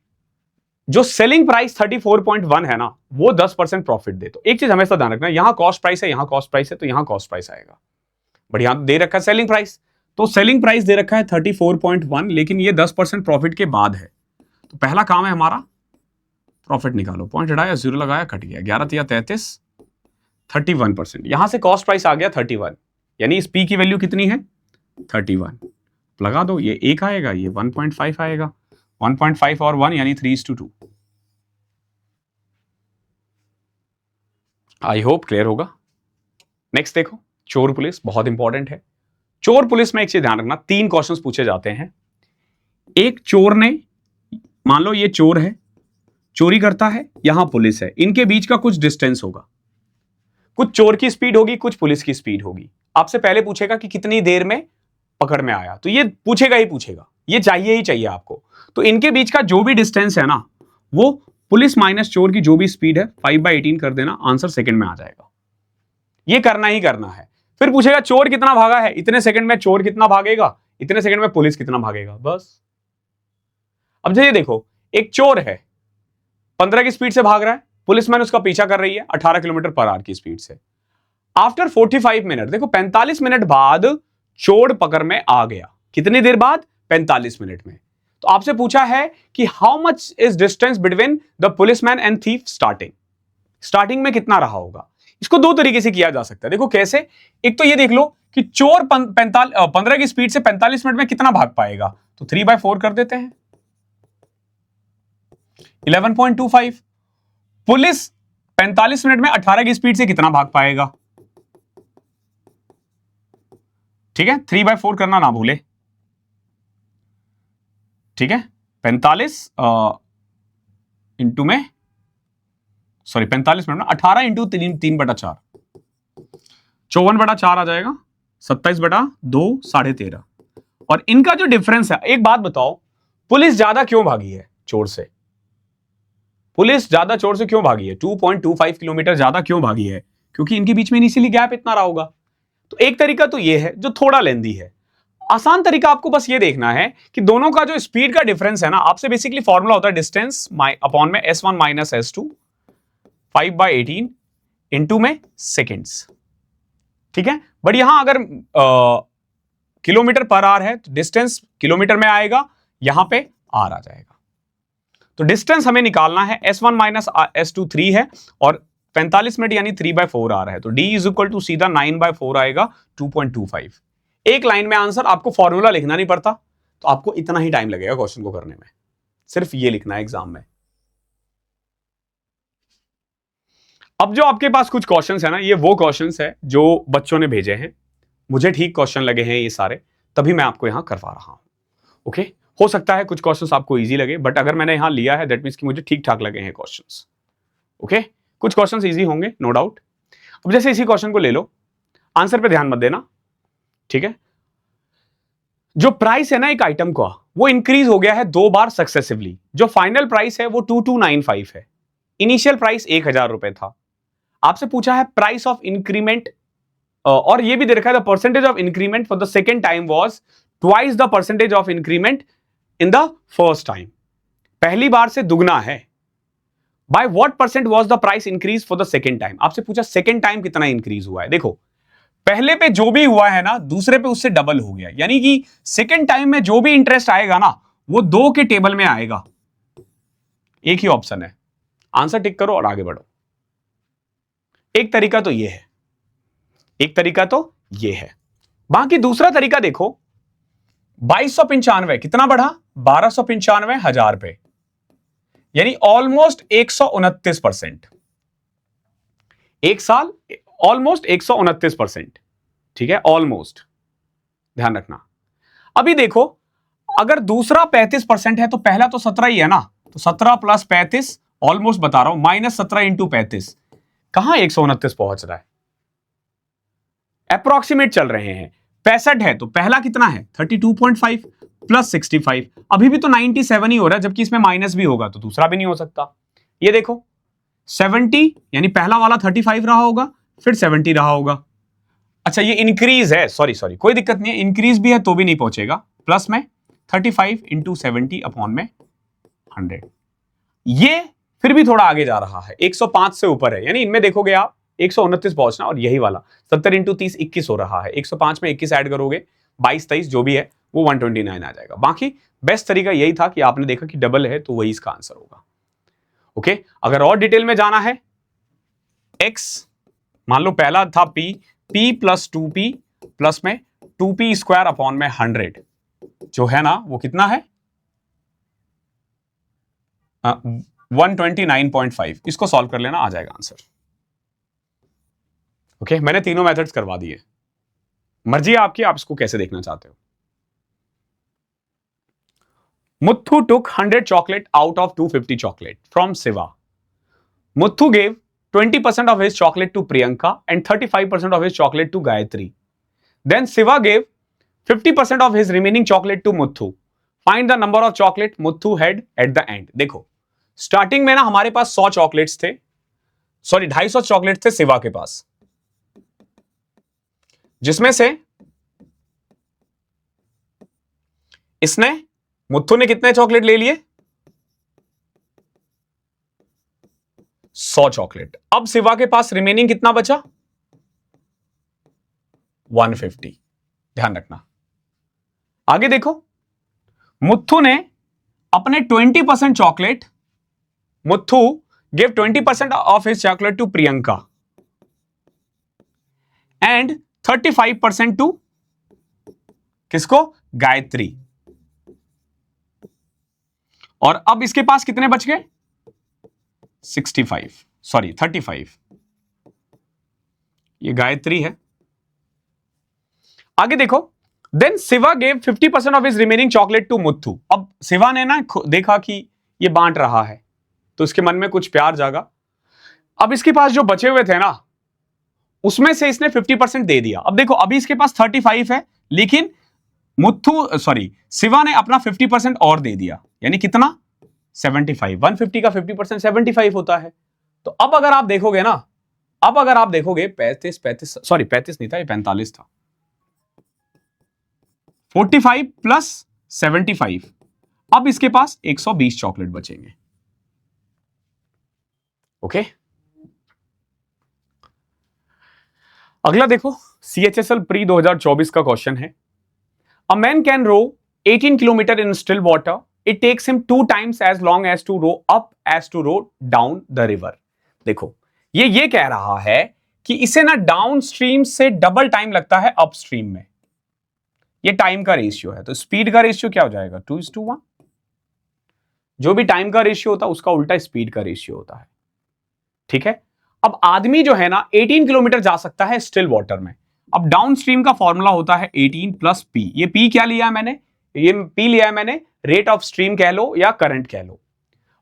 जो सेलिंग प्राइस 34.1 है ना वो 10% प्रॉफिट दे। तो एक चीज हमेशा ध्यान रखना, यहां कॉस्ट प्राइस है, यहां कॉस्ट प्राइस है, तो यहां कॉस्ट प्राइस आएगा। बट यहां दे रखा है सेलिंग प्राइस, तो सेलिंग प्राइस दे रखा है 34.1, लेकिन ये 10% प्रॉफिट के बाद है। तो पहला काम है हमारा प्रॉफिट निकालो। पॉइंट हटाया, 0 लगाया, कट गया। 11 या 33, 31%। यहां से कॉस्ट प्राइस आ गया 31, यानी इस P की वैल्यू कितनी है? 31। लगा दो, ये 1 आएगा, ये 1.5 आएगा। 1.5 और 1 यानी 3:2। आई होप क्लियर होगा। नेक्स्ट देखो, चोर पुलिस बहुत इंपॉर्टेंट है। चोर पुलिस में एक चीज ध्यान रखना, 3 क्वेश्चंस पूछे जाते हैं। एक चोर ने, मान लो ये चोर है, चोरी करता है, यहां पुलिस है, इनके बीच का कुछ डिस्टेंस होगा। कुछ चोर की स्पीड होगी, कुछ पुलिस की स्पीड होगी। आपसे पहले पूछेगा कि कितनी देर में पकड़ में आया, तो ये पूछेगा ही पूछेगा, ये चाहिए ही चाहिए आपको। तो इनके बीच का जो भी डिस्टेंस है ना, वो पुलिस माइनस चोर की जो भी स्पीड है 5/18 कर देना, आंसर सेकंड में आ जाएगा। ये करना ही करना है। फिर पूछेगा चोर कितना भागा है, इतने सेकंड में चोर कितना भागेगा, इतने सेकंड में पुलिस कितना भागेगा, बस। अब जैसे देखो एक चोर है 15 की स्पीड से भाग रहा है, पुलिसमैन उसका पीछा कर रही है 18 किलोमीटर पर आवर की स्पीड से। आफ्टर 45 मिनट, देखो 45 मिनट बाद चोर पकड़ में आ गया। कितनी देर बाद? 45 मिनट में। तो आपसे पूछा है कि how much is distance between the policeman and thief starting में कितना रहा होगा। इसको 2 तरीके से किया जा सकता है। देखो कैसे, एक तो ये देख लो कि चोर 15 की स्पीड से 45 मिनट में कितना भाग पाएगा, तो 3/4 कर देते हैं, 11.25। पुलिस 45 मिनट में 18 की स्पीड से कितना भाग पाएगा, ठीक है, 3/4 करना ना भूले, ठीक है। 45 इंटू में, सॉरी 45 मिनट में 18 इंटू 3/4, 54/4 आ जाएगा, 27/2, 13.5। और इनका जो डिफरेंस है, एक बात बताओ, पुलिस ज्यादा क्यों भागी है चोर से? पुलिस ज्यादा चोर से क्यों भागी है? 2.25 किलोमीटर ज्यादा क्यों भागी है? क्योंकि इनके बीच में इनिशियली गैप इतना रहा होगा। तो एक तरीका तो ये है जो थोड़ा लेंदी है। आसान तरीका आपको बस ये देखना है कि दोनों का जो स्पीड का डिफरेंस है ना, आपसे बेसिकली फॉर्मूला होता है डिस्टेंस अपॉन में S1 माइनस S2 5/18 इंटू में सेकेंड्स, ठीक है। बट यहां अगर किलोमीटर पर आवर है तो डिस्टेंस किलोमीटर में आएगा, यहां पे आर आ जाएगा। तो डिस्टेंस हमें निकालना है, S1 माइनस S2 3 है और 45 मिनट यानी 3/4 आ रहा है, तो D इज इक्वल टू सीधा 9/4 आएगा 2.25। एक लाइन में आंसर, आपको फॉर्मूला लिखना नहीं पड़ता, तो आपको इतना ही टाइम लगेगा क्वेश्चन को करने में, सिर्फ ये लिखना है एग्जाम में। अब जो आपके पास कुछ क्वेश्चंस है ना, ये वो क्वेश्चंस है जो बच्चों ने भेजे हैं, मुझे ठीक क्वेश्चन लगे हैं ये सारे, तभी मैं आपको यहां करवा रहा हूं। ओके, हो सकता है कुछ क्वेश्चंस आपको इजी लगे, बट अगर मैंने यहां लिया है दैट मींस कि मुझे ठीक ठाक लगे हैं क्वेश्चंस। ओके, कुछ क्वेश्चंस इजी होंगे नो डाउट। अब जैसे इसी क्वेश्चन को ले लो, आंसर पे ध्यान मत देना, ठीक है। जो प्राइस है ना एक आइटम का, वो इंक्रीज हो गया है 2 बार सक्सेसिवली। जो फाइनल प्राइस है वो 2295 है, इनिशियल प्राइस 1000 रुपए था। आपसे पूछा है प्राइस ऑफ इंक्रीमेंट, और ये भी दे रखा है the percentage of increment for the second time was twice the percentage of increment in the first time. पहली बार से दुगना है। By what percent was the price increase for the second time. आपसे पूछा सेकेंड टाइम कितना increase हुआ है। देखो, पहले पे जो भी हुआ है ना, दूसरे पे उससे डबल हो गया, यानी कि सेकेंड टाइम में जो भी इंटरेस्ट आएगा ना, वो 2 के टेबल में आएगा। एक ही ऑप्शन है, आंसर टिक करो और आगे बढ़ो। एक तरीका तो ये है, एक तरीका तो ये है। बाकी दूसरा तरीका देखो, 2295 कितना बढ़ा, 1295 हजार पे, यानी ऑलमोस्ट 129%। एक साल ऑलमोस्ट 129%, ठीक है, ऑलमोस्ट, ध्यान रखना। अभी देखो, अगर दूसरा 35% है तो पहला तो 17 ही है ना, तो 17 प्लस 35 ऑलमोस्ट बता रहा हूं -17 इंटू 35, कहां 129 पहुंच रहा है, अप्रोक्सीमेट चल रहे हैं। 65 है तो पहला कितना है 32.5 प्लस 65, अभी भी तो 97 ही हो रहा है, जबकि इसमें माइनस भी होगा तो दूसरा भी नहीं हो सकता। ये देखो 70, यानी पहला वाला 35 रहा होगा, फिर 70 रहा होगा। अच्छा, ये इंक्रीज है, सॉरी कोई दिक्कत नहीं है, इंक्रीज भी है तो भी नहीं पहुंचेगा। प्लस में 35 इंटू 70 अपॉन में 100, ये फिर भी थोड़ा आगे जा रहा है, 105 से ऊपर है, यानी इनमें देखोगे आप 129 पहुंचना, और यही वाला 70 इंटू 30 21 हो रहा है। 105 में 21 ऐड करोगे 22 23 जो भी है वो 129 आ जाएगा। बाकी बेस्ट तरीका यही था कि आपने देखा कि डबल है तो वही इसका आंसर होगा। ओके, अगर और डिटेल में जाना है, x मान लो पहला था p प्लस 2p प्लस में 2p स्क्वायर अपॉन में 100, जो है ना वो कितना है 129.5। इसको सॉल्व कर लेना, आ जाएगा आंसर। ओके, मैंने तीनों मेथड्स करवा दिए, मर्जी है आपकी, आप इसको कैसे देखना चाहते हो। Muthu took 100 chocolate out of 250 chocolate from Siva. Muthu gave 20% of his chocolate to Priyanka and 35% of his chocolate to Gayatri. Then Siva gave 50% of his remaining chocolate to Muthu. Find the number of chocolate Muthu had at the end. देखो, starting में ना हमारे पास 100 chocolates थे, sorry 250 chocolate थे सिवा के पास, जिसमें से इसने मुत्थु ने कितने चॉकलेट ले लिए 100 चॉकलेट। अब सिवा के पास रिमेनिंग कितना बचा 150। ध्यान रखना, आगे देखो, मुत्थु ने अपने 20% chocolate, Muthu give 20% of his chocolate to Priyanka and 35% to किसको, गायत्री। और अब इसके पास कितने बच गए 35, ये गायत्री है। आगे देखो, then Shiva gave 50% of his remaining chocolate to Muthu. अब शिवा ने ना देखा कि ये बांट रहा है तो इसके मन में कुछ प्यार जागा। अब इसके पास जो बचे हुए थे ना, उसमें से इसने 50% दे दिया। अब देखो, अभी इसके पास 35 है, लेकिन शिवा ने अपना 50% और दे दिया, यानी कितना 75। 150 का 50% 75 होता है। तो अब अगर आप देखोगे ना, अब अगर आप देखोगे 35 नहीं था, ये 45 था, 45 प्लस 75, अब इसके पास 120 चॉकलेट बचेंगे। ओके, अगला देखो, CHSL प्री 2024 का क्वेश्चन है। A man can row 18 kilometre in still water, it takes him 2 times as long as to row up as to row down the river। देखो, ये कह रहा है कि इसे ना डाउन स्ट्रीम से डबल टाइम लगता है अप स्ट्रीम में। ये टाइम का रेशियो है, तो स्पीड का रेशियो क्या हो जाएगा? 2:1। जो भी टाइम का रेशियो होता है उसका उल्टा स्पीड का रेशियो होता है। ठीक है, अब आदमी जो है ना 18 किलोमीटर जा सकता है स्टिल वाटर में। अब डाउन स्ट्रीम का फॉर्मूला होता है 18 प्लस पी। ये पी क्या लिया है मैंने? ये पी लिया है मैंने, रेट ऑफ स्ट्रीम कह लो या करंट कह लो।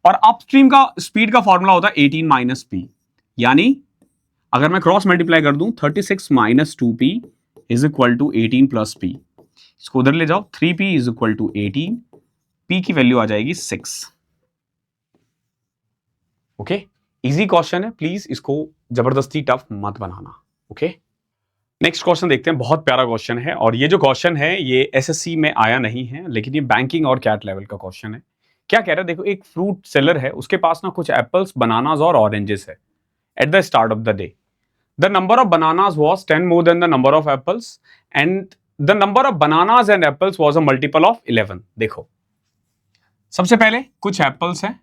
और अपस्ट्रीम का स्पीड का फॉर्मूला होता है 18 माइनस पी, यानी अगर मैं क्रॉस मल्टीप्लाई कर दूं 36 minus 2p is equal to 18 plus P. इसको उधर ले जाओ, 3p is equal to 18, p की वैल्यू आ जाएगी 6। ओके, इजी क्वेश्चन है, प्लीज इसको जबरदस्ती टफ मत बनाना। ओके, नेक्स्ट क्वेश्चन देखते हैं, बहुत प्यारा क्वेश्चन है। और ये जो क्वेश्चन है ये एसएससी में आया नहीं है, लेकिन ये बैंकिंग और कैट लेवल का क्वेश्चन है। क्या कह रहा है देखो, एक फ्रूट सेलर है, उसके पास ना कुछ एप्पल्स, बनानास और ऑरेंजेस है। At the start of the day the number of bananas was 10 more than the number of apples and the number of bananas and apples was a multiple of 11। देखो, सबसे पहले कुछ apples हैं,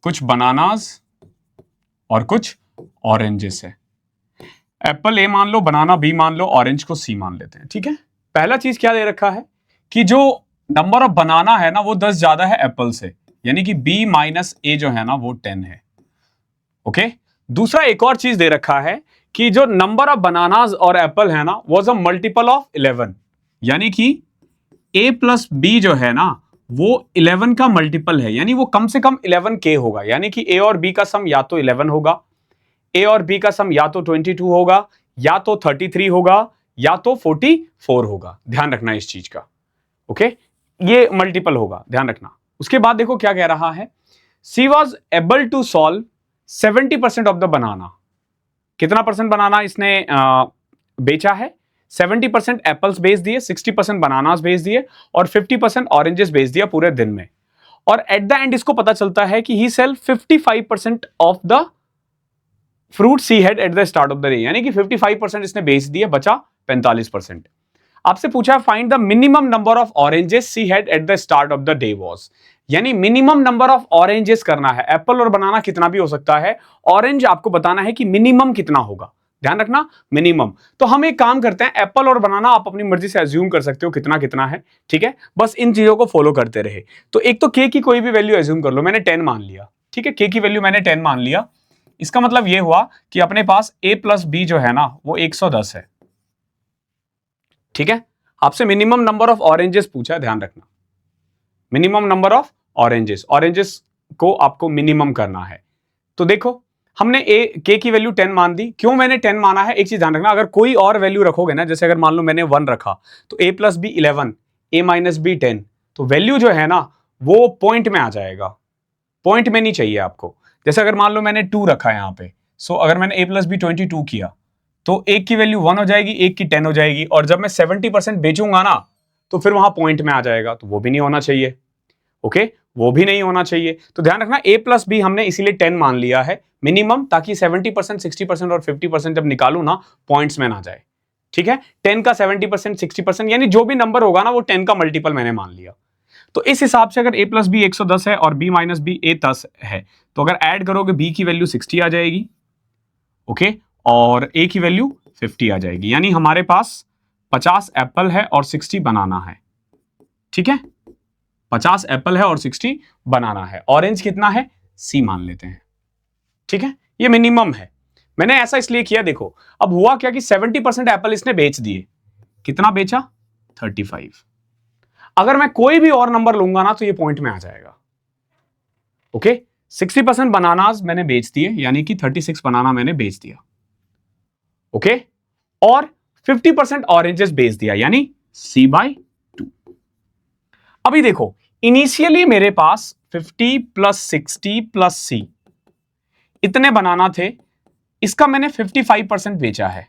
कुछ bananas और कुछ oranges है। Apple ए मान लो, बनाना बी मान लो, ऑरेंज को सी मान लेते हैं। ठीक है, पहला चीज क्या दे रखा है कि जो नंबर ऑफ बनाना है ना वो 10 ज्यादा है एप्पल से, यानी कि बी माइनस ए जो है ना वो 10 है। ओके, दूसरा एक और चीज दे रखा है कि जो नंबर ऑफ बनानास और एप्पल है ना वॉज अ मल्टीपल ऑफ 11, यानी कि a प्लस बी जो है ना वो 11 का मल्टीपल है, यानी वो कम से कम 11k होगा। यानी कि a और b का सम या तो 11 होगा, a और b का सम या तो 22 होगा, या तो 33 होगा, या तो 44 होगा। ध्यान रखना इस चीज का। ओके, ये मल्टीपल होगा, ध्यान रखना। उसके बाद देखो क्या कह रहा है, she was able to solve 70% of the banana. कितना परसेंट बनाना इसने बेचा है? 70% एप्पल्स बेच दिए, 60% बनानास बेच दिए और 50% ऑरेंजेस बेच दिया पूरे दिन में। और एट द एंड इसको पता चलता है कि he sell 55% of the fruit she had at the start of the day, यानी कि 55% इसने बेच दिए, बचा 45%। आपसे पूछा find the minimum number of oranges C had at the start of the day was, यानी मिनिमम नंबर ऑफ ऑरेंजेस करना है। एप्पल और बनाना कितना भी हो सकता है, ऑरेंज आपको बताना है कि मिनिमम कितना होगा। ध्यान रखना, मिनिमम। तो हम एक काम करते हैं, एप्पल और बनाना आप अपनी मर्जी से एज्यूम कर सकते हो कितना कितना है। ठीक है, बस इन चीजों को फॉलो करते रहे। तो एक तो के की कोई भी वैल्यू एज्यूम कर लो, मैंने 10 मान लिया। ठीक है, के की वैल्यू मैंने 10 मान लिया। इसका मतलब यह हुआ कि अपने पास a प्लस बी जो है ना वो 110 है। ठीक है, आपसे मिनिमम नंबर ऑफ ऑरेंजेस पूछा है, ध्यान रखना, minimum number of oranges. Oranges को आपको मिनिमम करना है। तो देखो, हमने के की वैल्यू 10 मान दी। क्यों मैंने 10 माना है, एक चीज ध्यान रखना, अगर कोई और वैल्यू रखोगे ना, जैसे अगर मान लो मैंने 1 रखा तो a plus B 11, a minus B 10, तो वैल्यू जो है ना वो पॉइंट में आ जाएगा, पॉइंट में नहीं चाहिए आपको। जैसे अगर मान लो मैंने 2 रखा है यहाँ पे, सो अगर मैंने a प्लस बी 22 किया तो एक की वैल्यू 1 हो जाएगी, एक की 10 हो जाएगी, और जब मैं 70% बेचूंगा ना तो फिर वहां पॉइंट में आ जाएगा, तो वो भी नहीं होना चाहिए। ओके, वो भी नहीं होना चाहिए। तो ध्यान रखना, a प्लस बी हमने इसीलिए 10 मान लिया है मिनिमम, ताकि 70%, 60% और 50% जब निकालू ना पॉइंट्स में ना जाए। ठीक है, 10 का 70%, 60%, यानी जो भी नंबर होगा ना वो 10 का मल्टीपल मैंने मान लिया। तो इस हिसाब से अगर a प्लस बी 110 है और b माइनस बी a 10 है, तो अगर ऐड करोगे b की वैल्यू 60 आ जाएगी। ओके, और a की वैल्यू 50 आ जाएगी, यानी हमारे पास 50 एप्पल है और 60 बनाना है। ठीक है, 50 एप्पल है और 60 बनाना है। ऑरेंज कितना है, सी मान लेते हैं। ठीक है, ये मिनिमम है। मैंने ऐसा इसलिए किया, देखो अब हुआ क्या कि 70% एप्पल इसने बेच दिए। कितना बेचा, 35। अगर मैं कोई भी और नंबर लूंगा ना तो ये पॉइंट में आ जाएगा। ओके, 60% बनानास मैंने बेच दिए, यानी कि 36 बनाना मैंने बेच दिया। ओके, और 50% ऑरेंजेस बेच दिया, यानी C/2। अभी देखो, इनिशियली मेरे पास 50 प्लस 60 प्लस C इतने बनाना थे, इसका मैंने 55% बेचा है,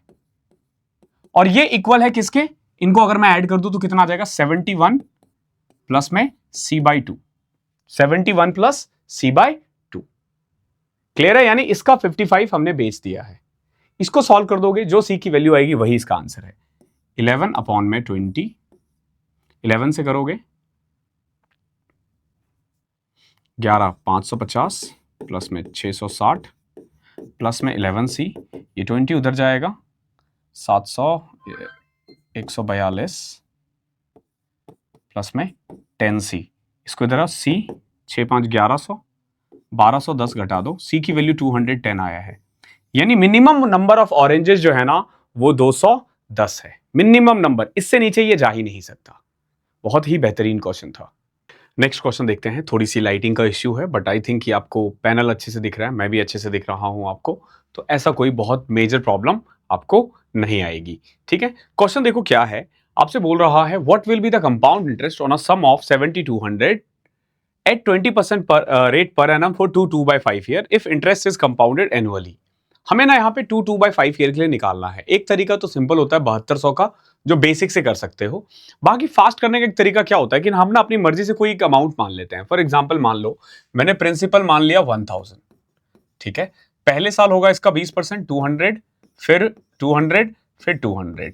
और ये इक्वल है किसके, इनको अगर मैं ऐड कर दूं तो कितना आ जाएगा 71 प्लस में c/2, 71 प्लस c/2। क्लियर है? यानी इसका 55 हमने बेच दिया है। इसको सॉल्व कर दोगे, जो c की वैल्यू आएगी वही इसका आंसर है। 11 अपॉन में 20, 11 से करोगे 11 550 प्लस में 660 प्लस में 11c, ये 20 उधर जाएगा 700 142 प्लस में 10c, इसको इधर c 6 5 1100 1210 घटा दो, c की वैल्यू 210 आया है। यानी मिनिमम नंबर ऑफ ऑरेंजेस जो है ना वो 210 है, मिनिमम नंबर, इससे नीचे ये जा ही नहीं सकता। बहुत ही बेहतरीन क्वेश्चन था। नेक्स्ट क्वेश्चन देखते हैं। थोड़ी सी लाइटिंग का इश्यू है बट आई थिंक कि आपको पैनल अच्छे से दिख रहा है, मैं भी अच्छे से दिख रहा हूं आपको, तो ऐसा कोई बहुत मेजर प्रॉब्लम आपको नहीं आएगी। ठीक है, क्वेश्चन देखो क्या है, आपसे बोल रहा है what will be the compound interest on a sum of 7200 at 20% per rate per annum for 2/5 year if interest is compounded annually. हमें ना यहाँ पे 2/5 ईयर के लिए निकालना है। एक तरीका तो सिंपल होता है 7200 का, जो बेसिक से कर सकते हो। बाकी फास्ट करने का एक तरीका क्या होता है कि हम ना अपनी मर्जी से कोई एक अमाउंट मान लेते हैं। फॉर एग्जांपल मान लो मैंने प्रिंसिपल मान लिया 1000, ठीक है, पहले साल होगा इसका 20%, 200, फिर 200, फिर 200,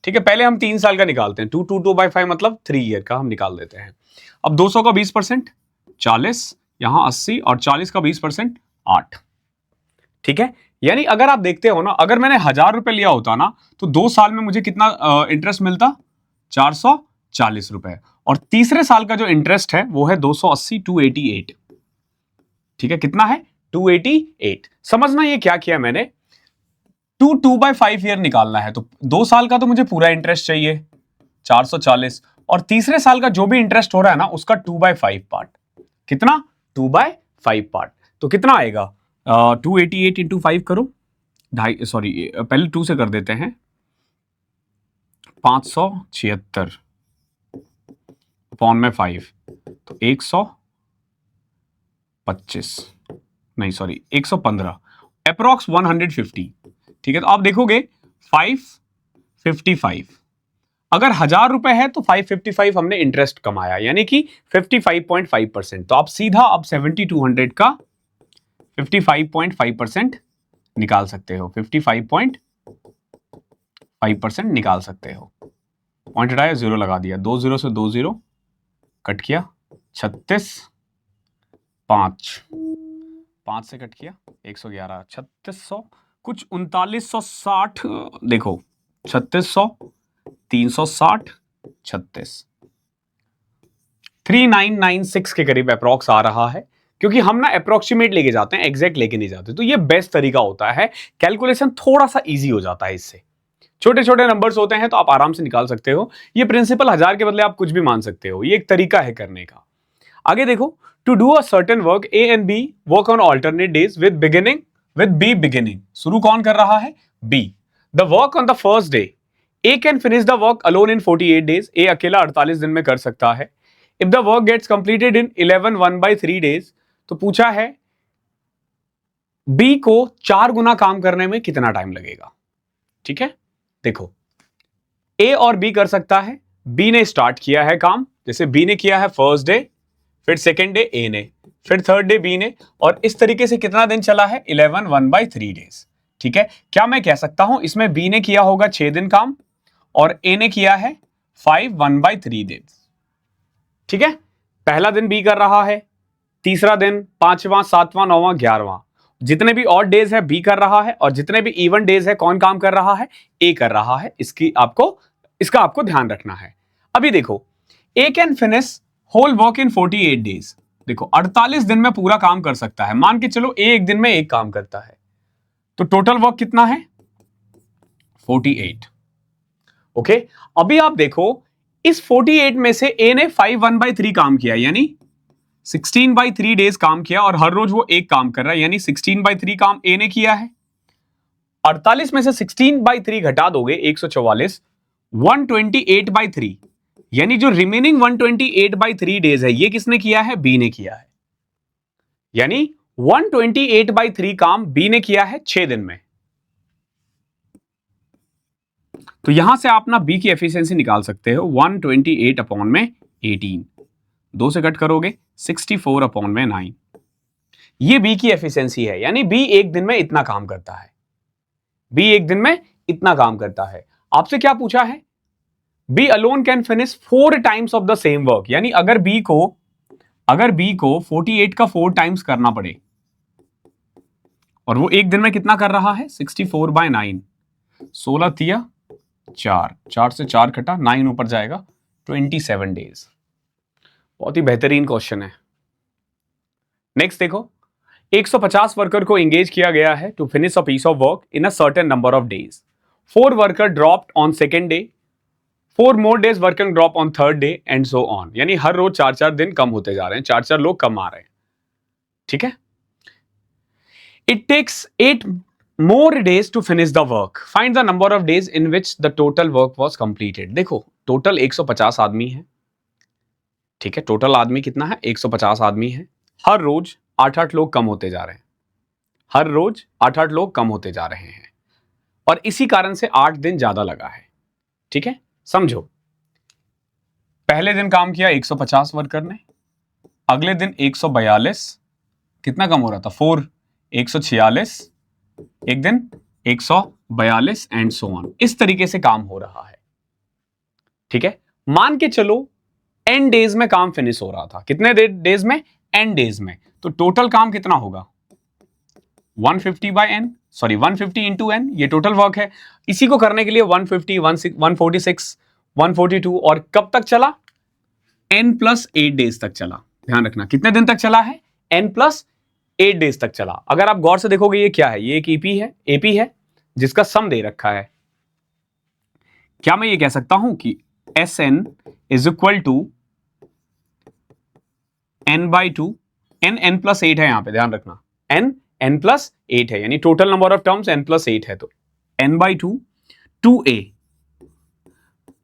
ठीक है। पहले हम 3 साल का निकालते हैं, 2/5 मतलब 3 ईयर का हम निकाल देते हैं। अब 200 का 20% 40, यहां 80 और 40 का 20% 8, ठीक है। यानी अगर आप देखते हो ना, अगर मैंने 1000 रुपए लिया होता ना तो 2 साल में मुझे कितना इंटरेस्ट मिलता, 440 रुपए, और तीसरे साल का जो इंटरेस्ट है वो है 280, 288, ठीक है। कितना है? 288। समझना ये क्या किया मैंने, 2/5 ईयर निकालना है तो 2 साल का तो मुझे पूरा इंटरेस्ट चाहिए 440, और तीसरे साल का जो भी इंटरेस्ट हो रहा है ना उसका 2/5 पार्ट। कितना? 2/5 पार्ट। तो कितना आएगा? 288 इंटू 5 करो, पहले 2 से कर देते हैं, 576 अपॉन में 5 तो 125, नहीं सॉरी 115, अप्रॉक्स 150, ठीक है। तो आप देखोगे 555, अगर 1000 रुपए है तो 555 हमने इंटरेस्ट कमाया, यानी कि 55.5%। तो आप सीधा अब 7200 का 55.5% निकाल सकते हो, 55.5% निकाल सकते हो। पॉइंट हटाया, 0 लगा दिया, 2 0 से 2 0 कट किया, 36, 5 से कट किया 111, 3600 कुछ 3960, देखो 3600, 360, 36, 3996 के करीब अप्रॉक्स आ रहा है, क्योंकि हम ना अप्रोक्सीमेट लेके जाते हैं, एग्जैक्ट लेके नहीं जाते। तो ये बेस्ट तरीका होता है, कैलकुलेशन थोड़ा सा इजी हो जाता है इससे। छोटे छोटे नंबर्स होते हैं तो आप आराम से निकाल सकते हो। ये प्रिंसिपल 1000 के बदले आप कुछ भी मान सकते हो, ये एक तरीका है करने का। आगे देखो, to do a certain work A and B work on alternate days with B beginning. शुरू कौन कर रहा है? B. The work on the first day, A can finish the work alone in 48 days. A अकेला 48 दिन में कर सकता है। If the work gets completed in 11 1/3 days, तो पूछा है बी को 4 गुना काम करने में कितना टाइम लगेगा, ठीक है। देखो, ए और बी कर सकता है, बी ने स्टार्ट किया है काम, जैसे बी ने किया है फर्स्ट डे, फिर सेकेंड डे ए ने, फिर थर्ड डे बी ने, और इस तरीके से कितना दिन चला है? 11 1/3 डेज, ठीक है। क्या मैं कह सकता हूं इसमें बी ने किया होगा 6 दिन काम और ए ने किया है 5 1/3 डेज, ठीक है। पहला दिन बी कर रहा है, तीसरा दिन, 5वां 7वां 9वां 11वां, जितने भी ऑड डेज है बी कर रहा है, और जितने भी इवन डेज है कौन काम कर रहा है? ए कर रहा है। इसका आपको ध्यान रखना है। अभी देखो, A can finish whole work in 48 days. देखो 48 दिन में पूरा काम कर सकता है। मान के चलो ए एक दिन में एक काम करता है, तो टोटल वर्क कितना है? 48। ओके, अभी आप देखो इस 48 में से ए ने 5 1/3 काम किया, यानी 16/3 डेज काम किया, और हर रोज वो एक काम कर रहा है, यानी 16/3 काम ए ने किया है। 48 में से 16/3 घटा दोगे 144, 128/3, यानी जो रिमेनिंग 128/3 डेज है ये किसने किया है? बी ने किया है। यानी 128/3 काम बी ने किया है 6 दिन में। तो यहां से आप ना बी की एफिशिएंसी निकाल सकते हो 128 अपॉन में 18, 2 से कट करोगे 64 अपॉन में 9। ये बी की एफिशिएंसी है, यानी बी एक दिन में इतना काम करता है। बी एक दिन में इतना काम करता है। आपसे क्या पूछा है? B alone can finish 4 times of the same work, यानी अगर बी को 48 का 4 टाइम्स करना पड़े और वो एक दिन में कितना कर रहा है 64/9, 16 तिया 4, 4 से 4 कटा 9 ऊपर जाएगा 27 डेज। बहुत ही बेहतरीन क्वेश्चन है। नेक्स्ट देखो, 150 वर्कर को एंगेज किया गया है to finish a piece of work in a certain number of days. 4 worker dropped on second day, 4 more days working drop on third day and so on, यानी हर रोज 4-4 दिन कम होते जा रहे हैं, 4-4 लोग कम आ रहे हैं। ठीक है। It takes 8 more days to finish the work. Find the number of days in which the total work was completed. देखो टोटल 150 आदमी है, ठीक है। टोटल आदमी कितना है 150 आदमी है। हर रोज 8-8 लोग कम होते जा रहे हैं, हर रोज 8-8 लोग कम होते जा रहे हैं और इसी कारण से 8 दिन ज्यादा लगा है। ठीक है, समझो। पहले दिन काम किया 150 वर्कर ने, अगले दिन 142, कितना कम हो रहा था 4, 146, एक दिन 142 एंड सो ऑन। इस तरीके से काम हो रहा है। ठीक है, मान के चलो n डेज में काम फिनिश हो रहा था। कितने डेज में? n डेज में। तो टोटल काम कितना होगा 150/n, सॉरी 150 इंटू n, ये टोटल वर्क है। इसी को करने के लिए 150, 146, 142 और कब तक चला n+8 डेज तक चला। ध्यान रखना कितने दिन तक चला है n+8 डेज तक चला। अगर आप गौर से देखोगे ये क्या है, ये एक ईपी है, एपी है जिसका सम दे रखा है। क्या मैं ये कह सकता हूं कि Sn is equal to n/2, n+8 है, यहां पे ध्यान रखना n+8 है, यानी total number of terms n+8 है, तो n/2 2a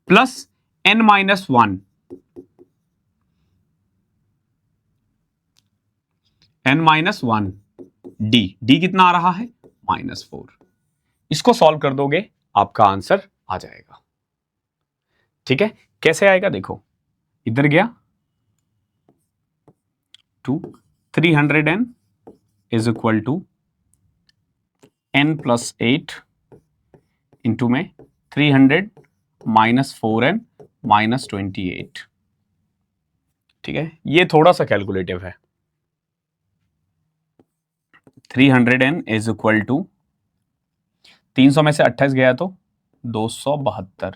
plus n-1 n-1 d कितना आ रहा है -4। इसको सॉल्व कर दोगे आपका आंसर आ जाएगा। ठीक है, कैसे आएगा देखो, इधर गया 300n is equal to n+8 into में 300 -4n -28। ठीक है, ये थोड़ा सा कैलकुलेटिव है। 300n इज इक्वल टू 300 में से 28 गया तो 272,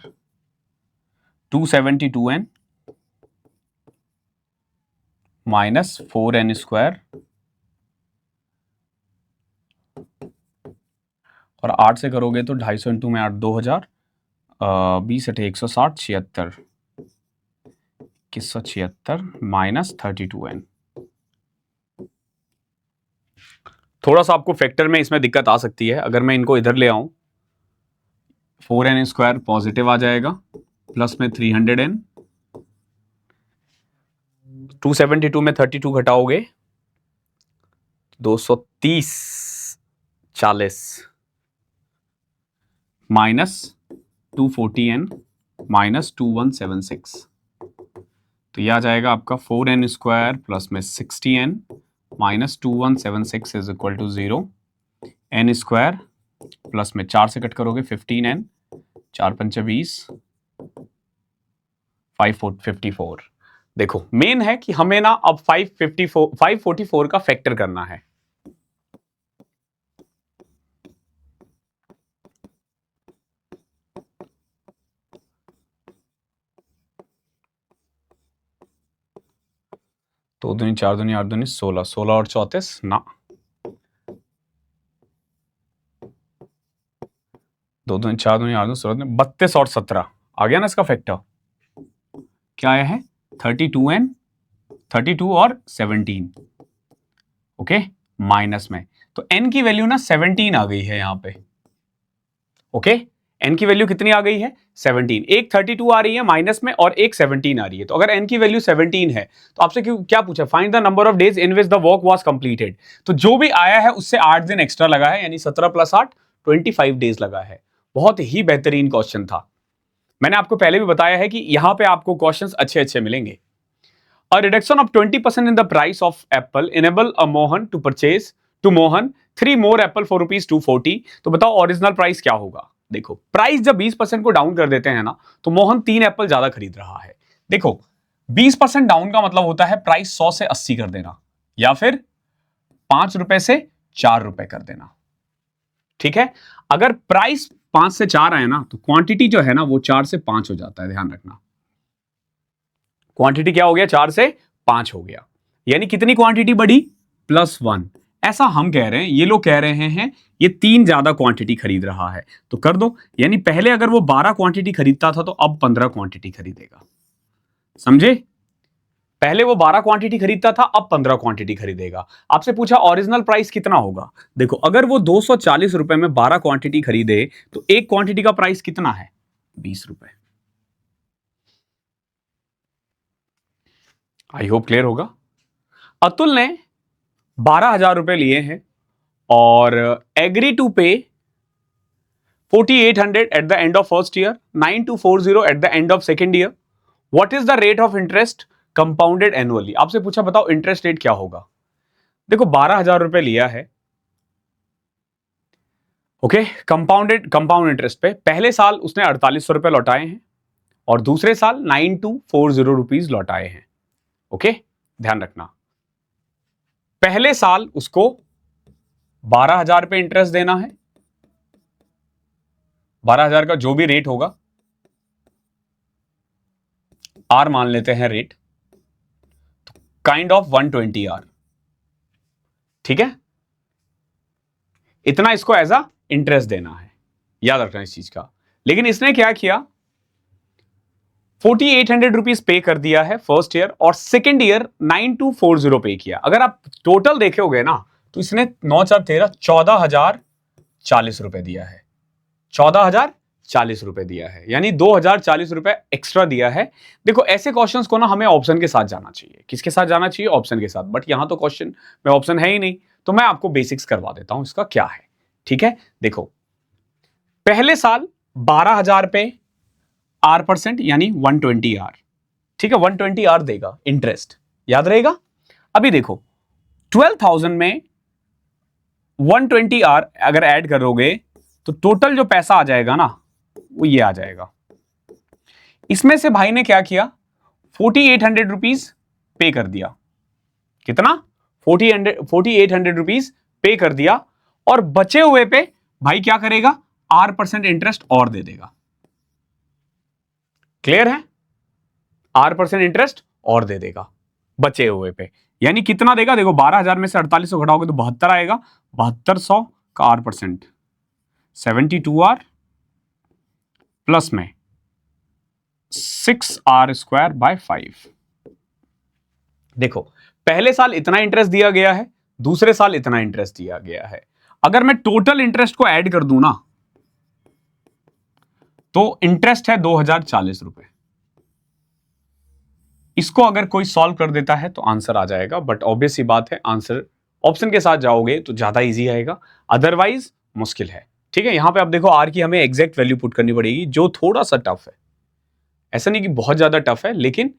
272n -4n स्क्वायर और 8 से करोगे तो 250 इंटू में 8 2000, 20 × 160 76, 2176 -32n। थोड़ा सा आपको फैक्टर में इसमें दिक्कत आ सकती है। अगर मैं इनको इधर ले आऊं 4n स्क्वायर पॉजिटिव आ जाएगा, प्लस में 300n, 272 में 32 घटाओगे 230 40 -240n -2176, तो यह आ जाएगा आपका 4n स्क्वायर प्लस में 60n -2176 is equal to 0, n square plus में 4 से कट करोगे 15n, 4 पंचे 20, 554। देखो मेन है कि हमें ना अब 544 का फैक्टर करना है। तो 2 दूनी 4 दूनी 8 दूनी 16, 16 और 34 ना, 2 दूनी 4 दूनी 8 दूनी 16, 32 और 17 आ गया ना इसका फैक्टर। क्या आया है 32n, 32 और 17, ओके माइनस में, तो n की वैल्यू ना 17 आ गई है यहां पे। ओके n की वैल्यू कितनी आ गई है 17, एक 32 आ रही है माइनस में और एक 17 आ रही है। तो अगर n की वैल्यू 17 है तो आपसे क्या पूछा, find the number of days in which the work was completed. तो जो भी आया है उससे 8 दिन एक्स्ट्रा लगा है, यानी 17 + 8 25 डेज लगा है। बहुत ही बेहतरीन क्वेश्चन था। मैंने आपको पहले भी बताया है कि यहां पे आपको क्वेश्चंस अच्छे अच्छे मिलेंगे। A reduction of 20% in the price of apple enable a Mohan to purchase to Mohan 3 more apple for rupees 240। तो बताओ ओरिजिनल प्राइस क्या होगा। देखो प्राइस जब 20% को डाउन कर देते हैं ना, तो मोहन 3 एप्पल ज्यादा खरीद रहा है। देखो 20% डाउन का मतलब होता है प्राइस 100 से 80 कर देना, या फिर 5 रुपए से 4 रुपए कर देना। ठीक है, अगर प्राइस 5 से 4 आए ना, तो क्वांटिटी जो है ना वो 4 से 5 हो जाता है। ध्यान रखना, क्वांटिटी क्या हो गया, 4 से 5 हो गया। यानी कितनी क्वांटिटी बढ़ी, +1। ऐसा हम कह रहे हैं, ये लोग कह रहे हैं ये 3 ज्यादा क्वांटिटी खरीद रहा है, तो कर दो। यानी पहले अगर वो 12 क्वांटिटी खरीदता था, तो अब 15 क्वांटिटी खरीदेगा। समझे, पहले वो 12 क्वांटिटी खरीदता था, अब 15 क्वांटिटी खरीदेगा। आपसे पूछा ओरिजिनल प्राइस कितना होगा। देखो अगर वो 240 रुपए में 12 क्वांटिटी खरीदे, तो एक क्वांटिटी का प्राइस कितना है, 20 रुपए। आई होप क्लियर होगा। अतुल ने 12,000 रुपए लिए हैं और एग्री टू पे 4,800 eight the end of first year, 9,240 eight the end of second year. What is the rate of interest compounded annually. आपसे पूछा बताओ इंटरेस्ट रेट क्या होगा। देखो 12,000 रुपए लिया है, ओके, कंपाउंड इंटरेस्ट पे पहले साल उसने 4800 रुपए लौटाए हैं और दूसरे साल 9,240 रुपीज लौटाए हैं। ओके, ध्यान रखना, पहले साल उसको 12,000 पे इंटरेस्ट देना है, 12,000 का जो भी रेट होगा, आर मान लेते हैं रेट, काइंड ऑफ 120 आर। ठीक है, इतना इसको एज अ इंटरेस्ट देना है, याद रखना इस चीज का। लेकिन इसने क्या किया, 4,800 रुपीज पे कर दिया है फर्स्ट ईयर और सेकेंड ईयर 9,240 पे किया। अगर आप टोटल देखोगे ना, तो इसने 9,413 14,040 रुपए दिया है, 14,040 रुपए दिया है, यानी 2,040 रुपए एक्स्ट्रा दिया है। देखो ऐसे क्वेश्चंस को ना हमें ऑप्शन के साथ जाना चाहिए। किसके साथ जाना चाहिए, ऑप्शन के साथ। बट यहां तो क्वेश्चन में ऑप्शन है ही नहीं, तो मैं आपको बेसिक्स करवा देता हूं इसका क्या है। ठीक है, देखो पहले साल 12,000 पे R% यानी 120 आर। ठीक है, 120 आर देगा इंटरेस्ट, याद रहेगा। अभी देखो 12,000 में 120 आर अगर ऐड करोगे, तो टोटल जो पैसा आ जाएगा ना, वो ये आ जाएगा। इसमें से भाई ने क्या किया, 4,800 रुपीज पे कर दिया। कितना, 4,800 रुपीज पे कर दिया, और बचे हुए पे भाई क्या करेगा, R% इंटरेस्ट और दे देगा। क्लियर है, R% इंटरेस्ट और दे देगा बचे हुए पे। यानी कितना देगा, देखो 12,000 में से 4800 घटाओगे तो 72 आएगा, 7200 का R% 72 आर प्लस में 6R²/5। देखो पहले साल इतना इंटरेस्ट दिया गया है, दूसरे साल इतना इंटरेस्ट दिया गया है। अगर मैं टोटल इंटरेस्ट को ऐड कर दूं ना, तो इंटरेस्ट है 2,040 रुपए। इसको अगर कोई सॉल्व कर देता है तो आंसर आ जाएगा, बट ऑब्वियस ही बात है आंसर ऑप्शन के साथ जाओगे तो ज्यादा इजी आएगा, अदरवाइज मुश्किल है। ठीक है, यहां पे आप देखो आर की हमें एग्जैक्ट वैल्यू पुट करनी पड़ेगी, जो थोड़ा सा टफ है। ऐसा नहीं कि बहुत ज्यादा टफ है, लेकिन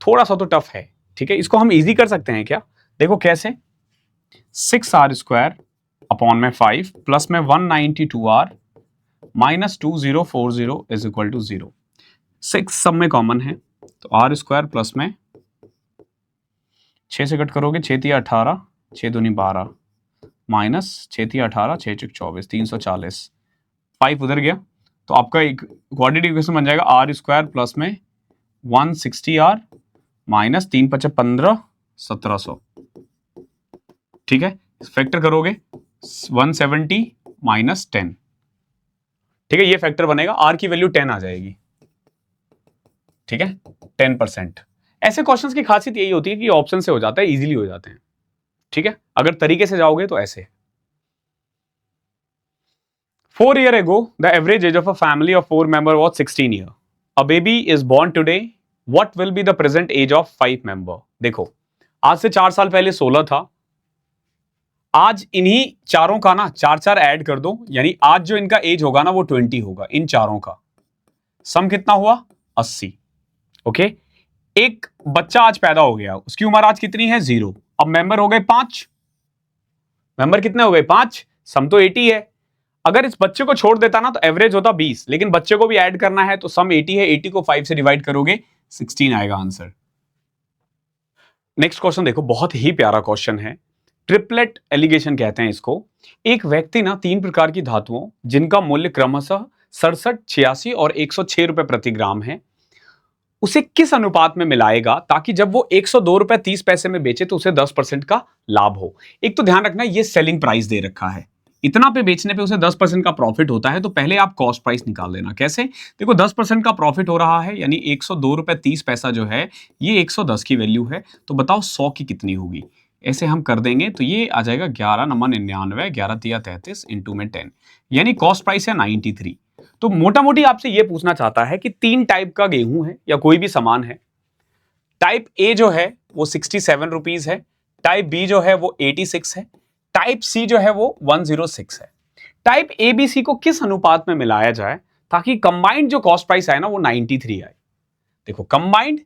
थोड़ा सा तो टफ है। ठीक है, इसको हम इजी कर सकते हैं क्या, देखो कैसे, 6R²/5 प्लस में 192R minus 2040 is equal to 0। 6 सब में कॉमन है, तो R² प्लस में 6 से कट करोगे 6 तिया 18, 6 दूनी 12 माइनस 6 तिया 18, 6 चुक 24, 340, 5 उधर गया, तो आपका एक क्वाड्रेटिक इक्वेशन बन जाएगा R² प्लस में 160R माइनस 3 5 15 1700। ठीक है, फैक्टर करोगे 170 माइनस 10। ठीक है, ये फैक्टर बनेगा, आर की वैल्यू 10 आ जाएगी। ठीक है, 10%। ऐसे क्वेश्चंस की खासियत यही होती है कि ऑप्शन से हो जाता है, इजीली हो जाते हैं। ठीक है, अगर तरीके से जाओगे तो ऐसे। 4 years ago, the average age of a family of 4 members was 16 years. A baby is born today. What will be the present age of 5 members? देखो आज से 4 साल पहले 16 था, आज इन्हीं चारों का ना 4 4 ऐड कर दो, यानी आज जो इनका एज होगा ना वो 20 होगा, इन चारों का। सम कितना हुआ 80। ओके, एक बच्चा आज पैदा हो गया, उसकी उम्र आज कितनी है 0। अब मेंबर हो गए 5, मेंबर कितने हो गए 5, सम तो 80 है। अगर इस बच्चे को छोड़ देता ना तो एवरेज होता 20, लेकिन बच्चे को भी ऐड करना है तो सम 80 है, 80 को 5 से डिवाइड करोगे 16 आएगा आंसर। नेक्स्ट क्वेश्चन देखो, बहुत ही प्यारा क्वेश्चन है, ट्रिपलेट एलिगेशन कहते हैं इसको। एक व्यक्ति ना 3 प्रकार की धातुओं जिनका मूल्य क्रमशः 67, 86 और 106 रुपए प्रति ग्राम है, उसे किस अनुपात में मिलाएगा ताकि जब वो 102 रुपए 30 पैसे में बेचे तो उसे 10% का लाभ हो। एक तो ध्यान रखना, ये सेलिंग प्राइस दे रखा है, इतना पे बेचने पे उसे 10% का प्रॉफिट होता है, तो पहले आप कॉस्ट प्राइस निकाल लेना। कैसे? देखो 10% का प्रॉफिट हो रहा है, यानी 102 रुपए 30 पैसा जो है ये 110 की वैल्यू है, तो बताओ 100 की कितनी होगी। ऐसे हम कर देंगे तो ये आ जाएगा 11 नंबर 99, 11 तिया 33 इंटू में 10, यानी कॉस्ट प्राइस है 93। तो मोटा मोटी आपसे ये पूछना चाहता है कि 3 टाइप का गेहूं है या कोई भी सामान है। टाइप ए जो है वो 67 रुपीज है, टाइप बी जो है वो 86 है, टाइप सी जो है वो 106 है। टाइप ए बी सी को किस अनुपात में मिलाया जाए ताकि कंबाइंड जो कॉस्ट प्राइस आए ना वो 93 आए। देखो कंबाइंड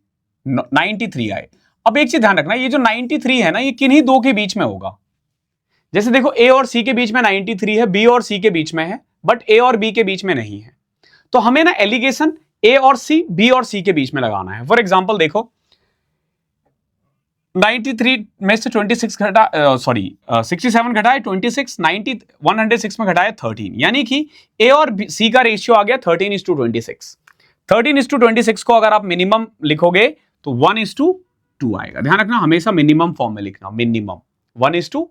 93 आए। अब एक चीज ध्यान रखना, ये जो 93 है ना ये किन्हीं दो के बीच में होगा। जैसे देखो ए और सी के बीच में 93 है, बी और सी के बीच में है, बट ए और बी के बीच में नहीं है। तो हमें ना एलिगेशन ए और सी, बी और सी के बीच में लगाना है। फॉर एग्जाम्पल देखो 93 में से 26 घटा, 67 घटाए 26, 106 में घटाए 13, यानी कि ए और सी का रेशियो आ गया 13:26। 13:26 को अगर आप मिनिमम लिखोगे तो 1:2 आएगा। ध्यान रखना हमेशा मिनिमम फॉर्म में लिखना, मिनिमम 1:2।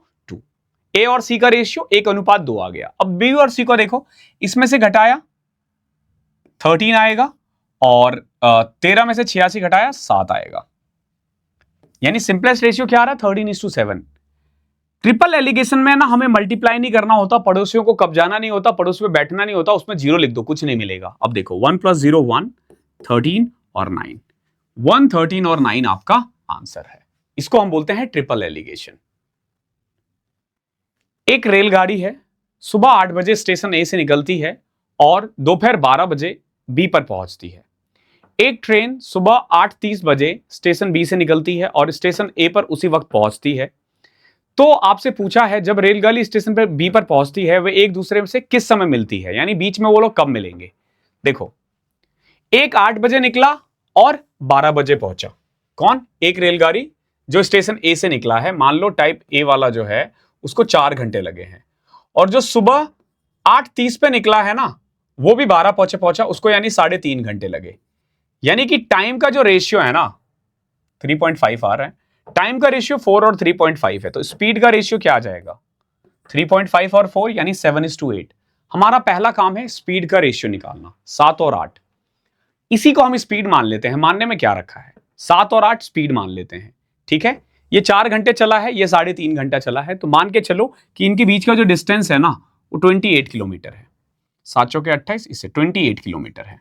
ए और सी का रेशियो 1:2 आ गया। अब बी और सी को देखो, इसमें से घटाया 13 आएगा और 13 में से 86 घटाया 7 आएगा, यानी सिंपलेस्ट रेशियो क्या आ रहा है 13:7। ट्रिपल एलिगेशन में ना हमें मल्टीप्लाई नहीं करना होता, पड़ोसियों को कब्जाना नहीं होता, पड़ोस में बैठना नहीं होता, उसमें 0 लिख दो, कुछ नहीं मिलेगा। अब देखो 1 + 0 1, 13 और 9, 1, 13 और 9 आपका आंसर है। इसको हम बोलते हैं ट्रिपल एलिगेशन। एक रेलगाड़ी है, सुबह 8 बजे स्टेशन ए से निकलती है और दोपहर 12 बजे बी पर पहुंचती है। एक ट्रेन सुबह 8:30 बजे स्टेशन बी से निकलती है और स्टेशन ए पर उसी वक्त पहुंचती है। तो आपसे पूछा है जब रेलगाड़ी स्टेशन पर बी पर पहुंचती है वे एक दूसरे से किस समय मिलती है, यानी बीच में वो लोग कब मिलेंगे। देखो एक 8 बजे निकला और 12 बजे पहुंचा, कौन? एक रेलगाड़ी जो स्टेशन ए से निकला है, मान लो टाइप ए वाला जो है उसको 4 घंटे लगे हैं, और जो सुबह 8:30 पे निकला है ना वो भी 12 पहुंचा, उसको यानी 3.5 घंटे लगे। यानी कि टाइम का जो रेशियो है ना 3.5 आ रहा है, टाइम का रेशियो 4 और 3.5 है, तो स्पीड का रेशियो क्या आ जाएगा 3.5 और 4 यानी 7:8। हमारा पहला काम है स्पीड का रेशियो निकालना, 7 और 8। इसी को हम स्पीड मान लेते हैं, मानने में क्या रखा है, 7 और 8 स्पीड मान लेते हैं। ठीक है, ये 4 घंटे चला है, ये 3.5 घंटा चला है, तो मान के चलो कि इनके बीच का जो डिस्टेंस है ना वो 28 किलोमीटर है। 7 चौके 28, इससे 28 किलोमीटर है।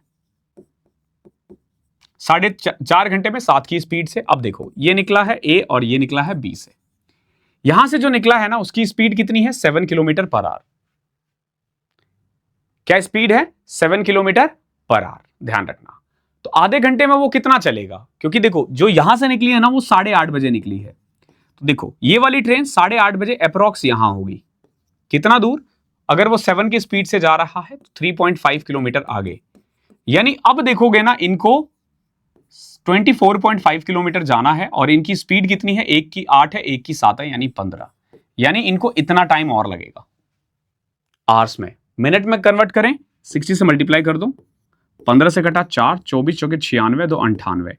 4.5 घंटे में 7 की स्पीड से। अब देखो ये निकला है ए और ये निकला है बी से, यहां से जो निकला है ना उसकी स्पीड कितनी है 7 किलोमीटर पर आवर। क्या स्पीड है 7 किलोमीटर पर आवर, ध्यान रखना। तो आधे घंटे में वो कितना चलेगा, क्योंकि देखो जो यहां से निकली है ना वो 8:30 बजे निकली है, तो देखो ये वाली ट्रेन 8:30 बजे अप्रोक्स यहां होगी। कितना दूर, अगर वो 7 की स्पीड से जा रहा है तो 3.5 किलोमीटर आगे, यानी अब देखोगे ना इनको 24.5 किलोमीटर जाना है और इनकी स्पीड कितनी है, एक की 8 है, एक की 7 है, यानी 15, यानी इनको इतना टाइम और लगेगा। आवर्स में, मिनट में कन्वर्ट करें 60 से मल्टीप्लाई कर दो, 15 से घटा 4, 24 चौके 96, 2 98,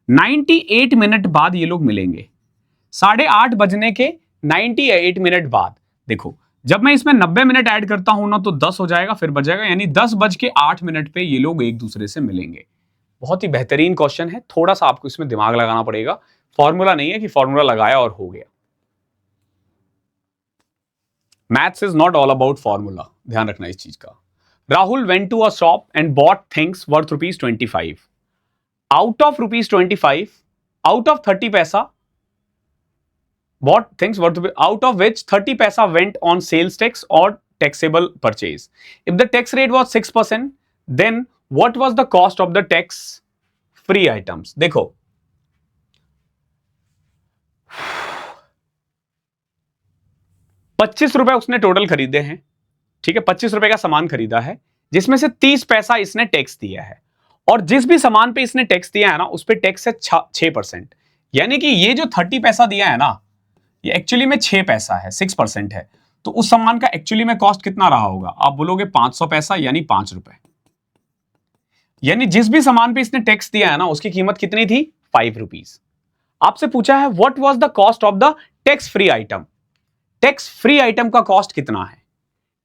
98 मिनट बाद ये लोग मिलेंगे। 8:30 बजने के 98 मिनट बाद। देखो जब मैं इसमें 90 मिनट ऐड करता हूं ना तो 10 हो जाएगा, फिर बचेगा, यानी 10:08 पे ये लोग एक दूसरे से मिलेंगे। बहुत ही बेहतरीन क्वेश्चन है, थोड़ा सा आपको इसमें दिमाग लगाना पड़ेगा, फॉर्मूला नहीं है कि फॉर्मूला लगाया और हो गया। Maths is not all about formula, ध्यान रखना इस चीज का। Rahul went to a shop and bought things worth ₹25. Out of ₹25, out of 30 paisa bought things worth out of which 30 paisa went on sales tax or taxable purchase. If the tax rate was 6%, then what was the cost of the tax free items. देखो 25 रुपए उसने total खरीदे हैं, ठीक है, 25 रुपए का सामान खरीदा है, जिसमें से 30 पैसा इसने टैक्स दिया है, और जिस भी सामान पे इसने टैक्स दिया है ना उस पे टैक्स है 6%। यानी कि ये जो 30 पैसा दिया है ना, ये एक्चुअली में 6 पैसा है, 6% है। तो उस सामान का एक्चुअली में कॉस्ट कितना रहा होगा? आप बोलोगे 500 पैसा, यानी 5 रुपए। यानी जिस भी सामान पे इसने टैक्स दिया है ना उसकी कीमत कितनी थी? 5 रुपीज। आपसे पूछा है what was the cost of the tax free item. Tax free item का कॉस्ट कितना है?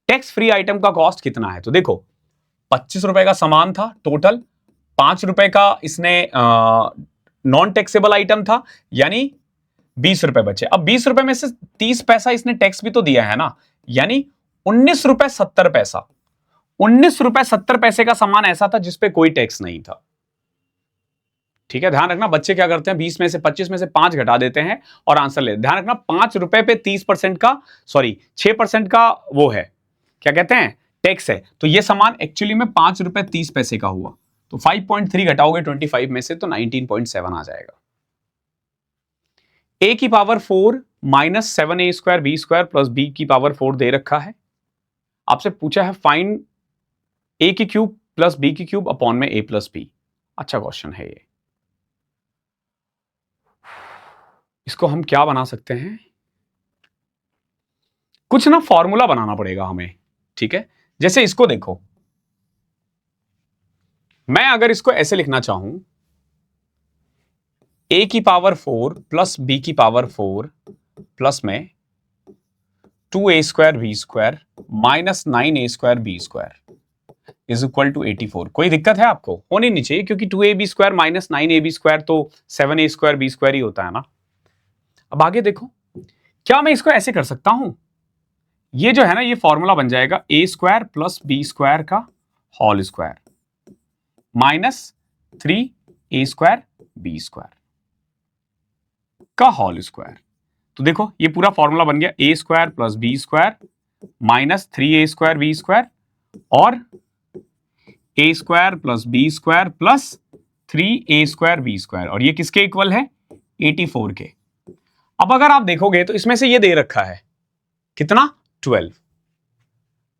टैक्स फ्री आइटम का कॉस्ट कितना है? तो देखो 25 रुपए का सामान था टोटल, 5 रुपए का इसने नॉन टैक्सेबल आइटम था, यानी 20 रुपए बचे। अब 20 रुपए में से 30 पैसा इसने टैक्स भी तो दिया है ना, यानी 19 रुपए 70 पैसा। 19 रुपए 70 पैसे का सामान ऐसा था जिसपे कोई टैक्स नहीं था। ठीक है, ध्यान रखना बच्चे क्या करते हैं, 20 में से 25 में से 5 घटा देते हैं और आंसर ले। ध्यान रखना 5 रुपए पे 30% का, सॉरी 6% का वो है, क्या कहते हैं, टैक्स है। तो ये सामान एक्चुअली में 5 रुपए 30 पैसे का हुआ। तो 5.3 घटाओगे 25 में से तो 19.7 आ जाएगा। a की power 4 minus 7a square B square plus b की पावर 4 दे रखा है। आपसे पूछा है फाइंड a की क्यूब प्लस b की क्यूब अपॉन में a प्लस b। अच्छा क्वेश्चन है ये। इसको हम क्या बना सकते हैं, कुछ ना फॉर्मूला बनाना पड़ेगा हमें, ठीक है। जैसे इसको देखो, मैं अगर इसको ऐसे लिखना चाहूं, a की पावर 4 प्लस b की पावर 4 प्लस में 2a square B square minus 9a square B square is equal to 84। कोई दिक्कत है आपको? होनी नहीं चाहिए, क्योंकि 2ab square minus 9ab square तो 7a स्क्वायर बी स्क्वायर ही होता है ना। अब आगे देखो, क्या मैं इसको ऐसे कर सकता हूं, ये जो है ना ये फॉर्मूला बन जाएगा a square plus B square का whole square minus 3a square B square का होल स्क्वायर। तो देखो ये पूरा फॉर्मूला बन गया a square plus B square minus 3a square B square और a square plus B square plus 3a square B square, और ये किसके इक्वल है? 84 के। अब अगर आप देखोगे तो इसमें से ये दे रखा है कितना? 12।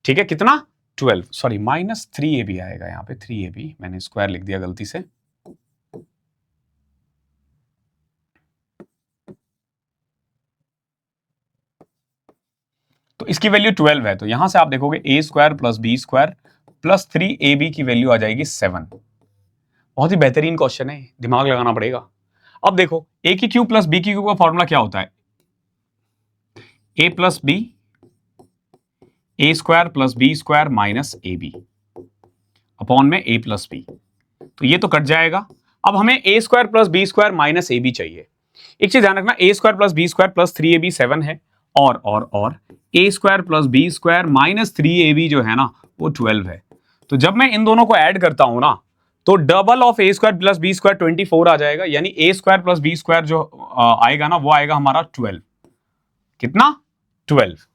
ठीक है, कितना? 12, सॉरी माइनस 3ab आएगा यहां पे, 3ab मैंने स्क्वायर लिख दिया गलती से। तो इसकी वैल्यू 12 है, तो यहां से आप देखोगे a square plus B square plus 3ab की वैल्यू आ जाएगी 7। बहुत ही बेहतरीन क्वेश्चन है, दिमाग लगाना पड़ेगा। अब देखो a की क्यूब प्लस b की क्यूब का फॉर्मूला क्या होता है? a plus B, A square plus B square minus A B upon में a प्लस बी। तो ये तो कट जाएगा। अब हमें a square plus B square minus A B चाहिए। एक चीज ध्यान रखना, a square plus B square plus 3ab 7 है, और a square plus B square minus 3ab जो है ना वो 12 है। तो जब मैं इन दोनों को ऐड करता हूं ना तो double of a square plus B square 24 आ जाएगा, यानी a square plus B square जो आएगा ना वो आएगा हमारा 12। कितना? 12।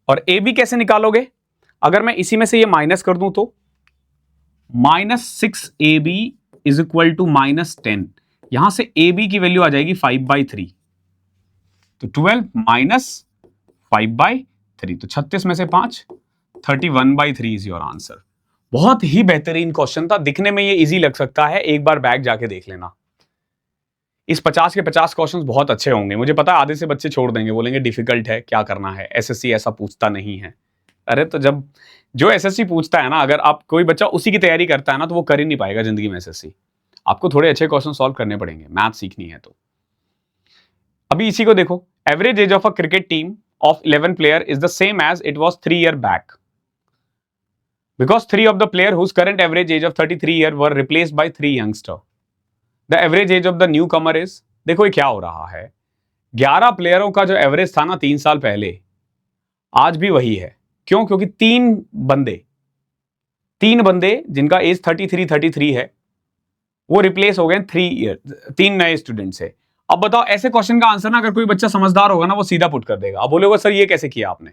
और ए बी कैसे निकालोगे? अगर मैं इसी में से ये माइनस कर दूं तो minus 6ab is equal to minus 10। यहां से ए बी की वैल्यू आ जाएगी 5/3, तो 12 माइनस 5/3, तो 36 में से 5, 31/3 इज योर आंसर। बहुत ही बेहतरीन क्वेश्चन था, दिखने में ये इजी लग सकता है, एक बार बैक जाके देख लेना। इस 50 के 50 क्वेश्चंस बहुत अच्छे होंगे, मुझे पता है आधे से बच्चे छोड़ देंगे, बोलेंगे डिफिकल्ट है, क्या करना है, एसएससी ऐसा पूछता नहीं है। अरे तो जब जो एसएससी पूछता है ना, अगर आप कोई बच्चा उसी की तैयारी करता है ना तो वो कर ही नहीं पाएगा जिंदगी में एसएससी। आपको थोड़े अच्छे क्वेश्चन सॉल्व करने पड़ेंगे, मैथ सीखनी है तो। अभी इसी को देखो, average age of a cricket team of 11 player is the same as it was 3 years back, because 3 of the player whose current average age of 33 year were replaced by 3 youngster. The average age of the newcomer is, देखो ये क्या हो रहा है, 11 प्लेयरों का जो average था ना 3 साल पहले, आज भी वही है। क्यों? क्योंकि तीन बंदे जिनका एज 33 है वो रिप्लेस हो गए 3 नए स्टूडेंट से। अब बताओ ऐसे क्वेश्चन का आंसर ना अगर कोई बच्चा समझदार होगा ना वो सीधा पुट कर देगा। अब बोलेगा सर ये कैसे किया आपने?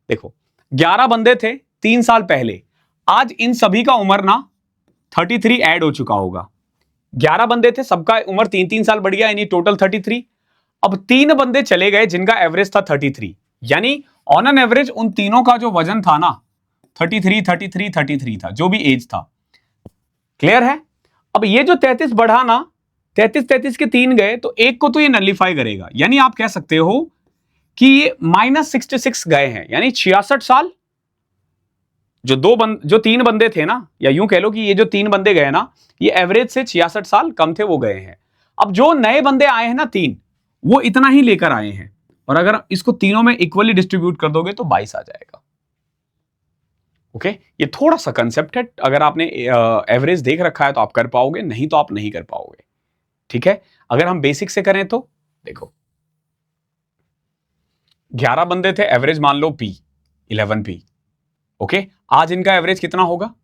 देखो 11 बंदे थे 3 साल पहले, आज इन सभी का उम्र ना 33 ऐड हो चुका होगा। 11 बंदे थे, सबका उम्र 3-3 साल बढ़ गया, यानी टोटल 33। अब 3 बंदे चले गए जिनका एवरेज था 33, यानी ऑन एन एवरेज उन तीनों का जो वजन था ना 33 था, जो भी एज था। क्लियर है? अब ये जो 33 बढ़ा ना, 33 के 3 गए तो एक को तो ये नलिफाई करेगा, यानी आप कह सकते हो कि ये -66 गए हैं, यानी 66 साल। जो 3 बंदे थे ना, या यूं कह लो कि ये जो 3 बंदे गए ना, ये एवरेज से 66 साल कम थे, वो गए हैं। अब जो नए बंदे आए हैं ना 3, वो इतना ही लेकर आए हैं, और अगर इसको तीनों में इक्वली डिस्ट्रीब्यूट कर दोगे तो 22 आ जाएगा। ओके, ये थोड़ा सा कंसेप्ट है, अगर आपने एवरेज देख रखा है तो आप कर पाओगे, नहीं तो आप नहीं कर पाओगे। ठीक है, अगर हम बेसिक से करें तो देखो, 11 बंदे थे, एवरेज मान लो P 11 P। ओके, आज इनका एवरेज कितना होगा?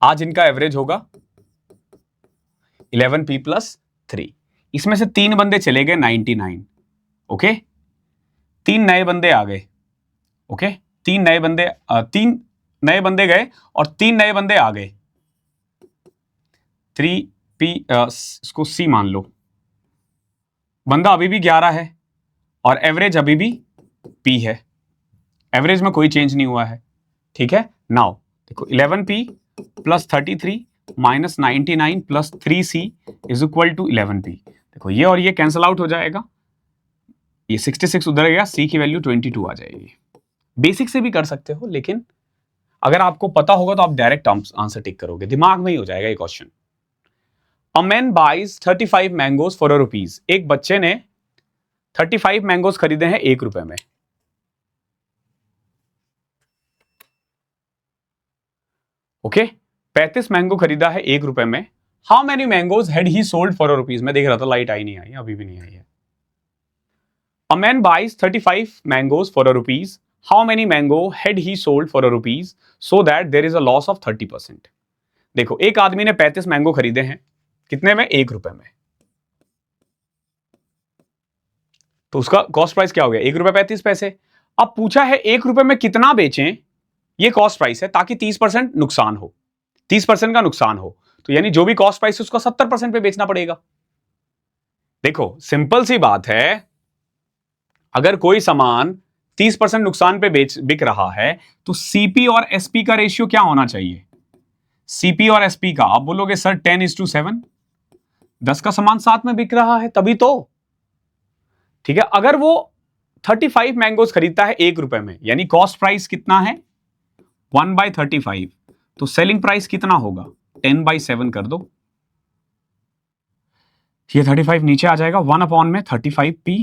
आज इनका एवरेज होगा 11 P + 3। इसमें से 3 बंदे चले गए 99। ओके, 3 नए बंदे आ गए। ओके, 3 नए बंदे गए और 3 नए बंदे आ गए। 3P, इसको C मान लो। बंदा अभी भी 11 है और एवरेज अभी भी P है, एवरेज में कोई चेंज नहीं हुआ है। ठीक है, नाउ देखो 11P + 33 - 99 + 3C = 11P। देखो ये और ये कैंसल आउट हो जाएगा, ये 66 उधर गया, C की वैल्यू 22 आ जाएगी। बेसिक से भी कर सकते हो, लेकिन अगर आपको पता होगा तो आप डायरेक्ट आंसर टिक करोगे, दिमाग में ही हो जाएगा ये question. A man buys 35 mangoes for ₹1। एक बच्चे ने 35 मैंगोज खरीदे हैं ₹1 में। ओके, 35 मैंगो खरीदा है ₹1 में। How many mangoes had he sold for ₹1? मैं देख रहा था, लाइट आई नहीं आई, अभी भी नहीं आई है। A man buys 35 mangoes for ₹1। How many mango had he sold for ₹1 so that there is a loss of 30%? देखो, एक आदमी ने 35 मैंगो खरीदे हैं, कितने में? ₹1 में। तो उसका कॉस्ट प्राइस क्या हो गया? ₹1.35। अब पूछा है ₹1 में कितना बेचें, ये कॉस्ट प्राइस है, ताकि 30% नुकसान हो, 30% का नुकसान हो। तो यानी जो भी कॉस्ट प्राइस है उसका 70% पे बेचना पड़ेगा। देखो, सिंपल सी बात है, अगर कोई सामान 30% नुकसान पे बिक रहा है तो सीपी और एसपी का रेशियो क्या होना चाहिए? सीपी और एसपी का आप बोलोगे सर 10:7, 10 का सामान 7 में बिक रहा है तभी तो। ठीक है, अगर वो 35 मैंगोज खरीदता है ₹1 में, यानी कॉस्ट प्राइस कितना है? 1/35, तो सेलिंग प्राइस कितना होगा? 10/7 कर दो, ये 35 नीचे आ जाएगा। 1/35P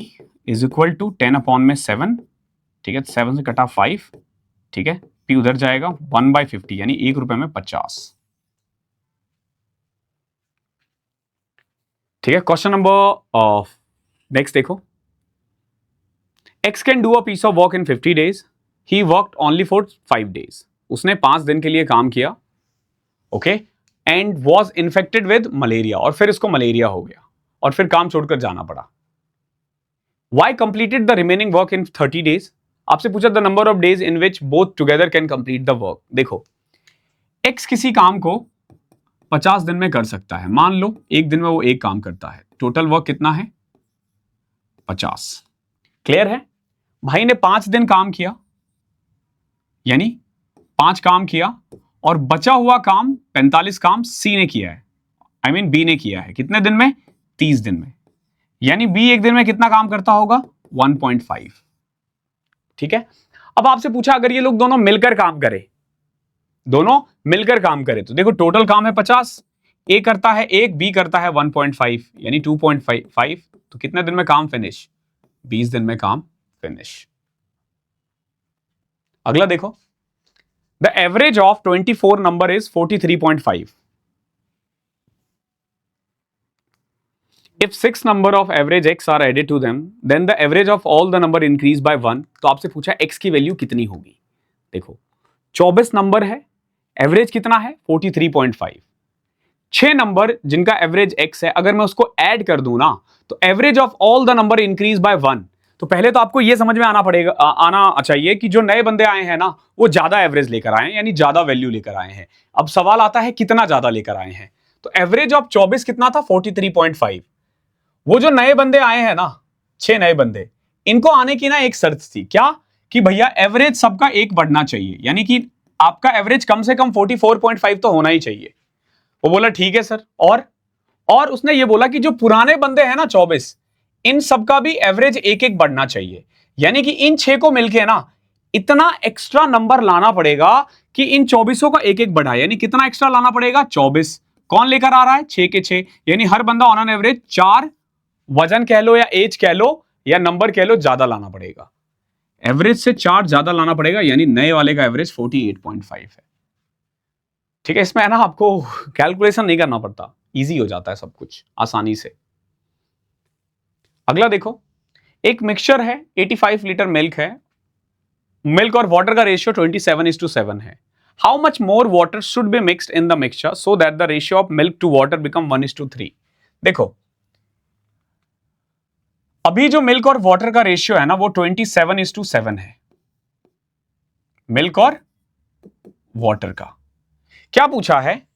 = 10/7। ठीक है, 7 से कटा 5। ठीक है, P उधर जाएगा, 1/50 यानी ₹1 में 50। ठीक है, क्वेश्चन नंबर नेक्स्ट देखो। X can do a piece of work in 50 days। He worked only for 5 days। उसने 5 दिन के लिए काम किया, okay, and was infected with malaria, और फिर इसको मलेरिया हो गया और फिर काम छोड़कर जाना पड़ा। Why completed the remaining work in 30 days? आपसे पूछा the number of days in which both together can complete the work. देखो, X किसी काम को 50 दिन में कर सकता है, मान लो एक दिन में वो एक काम करता है, टोटल वर्क कितना है? 50। क्लियर है? भाई ने 5 दिन काम किया, यानी 5 काम किया, और बचा हुआ काम 45 काम सी ने किया है, आई मीन बी ने किया है। कितने दिन में? 30 दिन में। यानी बी एक दिन में कितना काम करता होगा? 1.5। ठीक है, अब आपसे पूछा अगर ये लोग दोनों मिलकर काम करें, दोनों मिलकर काम करें, तो देखो टोटल काम है 50, ए करता है 1, बी करता है 1.5, यानी 2.5। तो कितने दिन में काम फिनिश? 20 दिन में काम फिनिश। अगला देखो, the average of 24 number is 43.5। If 6 number of average x are added to them, then the average of all the number increase by 1। तो आपसे पूछा x की वैल्यू कितनी होगी। देखो, 24 नंबर है, एवरेज कितना है? 43.5। 6 नंबर जिनका एवरेज x है, अगर मैं उसको ऐड कर दूं ना, तो average of all the number increase by 1। तो पहले तो आपको यह समझ में आना चाहिए कि जो नए बंदे आए हैं ना वो ज्यादा एवरेज लेकर आए हैं, यानी ज्यादा वैल्यू लेकर आए हैं। अब सवाल आता है कितना ज्यादा लेकर आए हैं। तो एवरेज ऑफ 24 कितना था, 43.5। वो जो नए बंदे आए हैं ना, 6 नए बंदे, इनको आने की ना एक शर्त थी, क्या कि भैया एवरेज सबका एक बढ़ना चाहिए, यानी कि आपका एवरेज कम से कम 44.5 तो होना ही चाहिए। वो बोला ठीक है सर। और उसने ये बोला कि जो पुराने बंदे हैं ना 24, इन सबका भी एवरेज एक एक बढ़ना चाहिए, यानी कि इन 6 को मिलके ना इतना एक्स्ट्रा नंबर लाना पड़ेगा कि इन 24 का एक एक बढ़ा, यानी कितना एक्स्ट्रा लाना पड़ेगा, 24। कौन लेकर आ रहा है, 6 के 6, यानी हर बंदा ऑन एन एवरेज 4 वजन कह लो या एज कह लो या नंबर कह लो ज्यादा लाना पड़ेगा। एवरेज से 4 ज्यादा लाना पड़ेगा, यानी नए वाले का एवरेज 48.5 है। ठीक है, इसमें है ना आपको कैलकुलेशन नहीं करना पड़ता, इजी हो जाता है सब कुछ आसानी से। अगला देखो, एक मिक्सचर है, 85 लीटर मिल्क है, मिल्क और वाटर का रेशियो 27:7 है। How much more water should be mixed in the mixture so that the ratio of milk to water become 1:3। देखो अभी जो मिल्क और वाटर का रेशियो है ना वो 27:7 है, मिल्क और वाटर का। क्या पूछा है,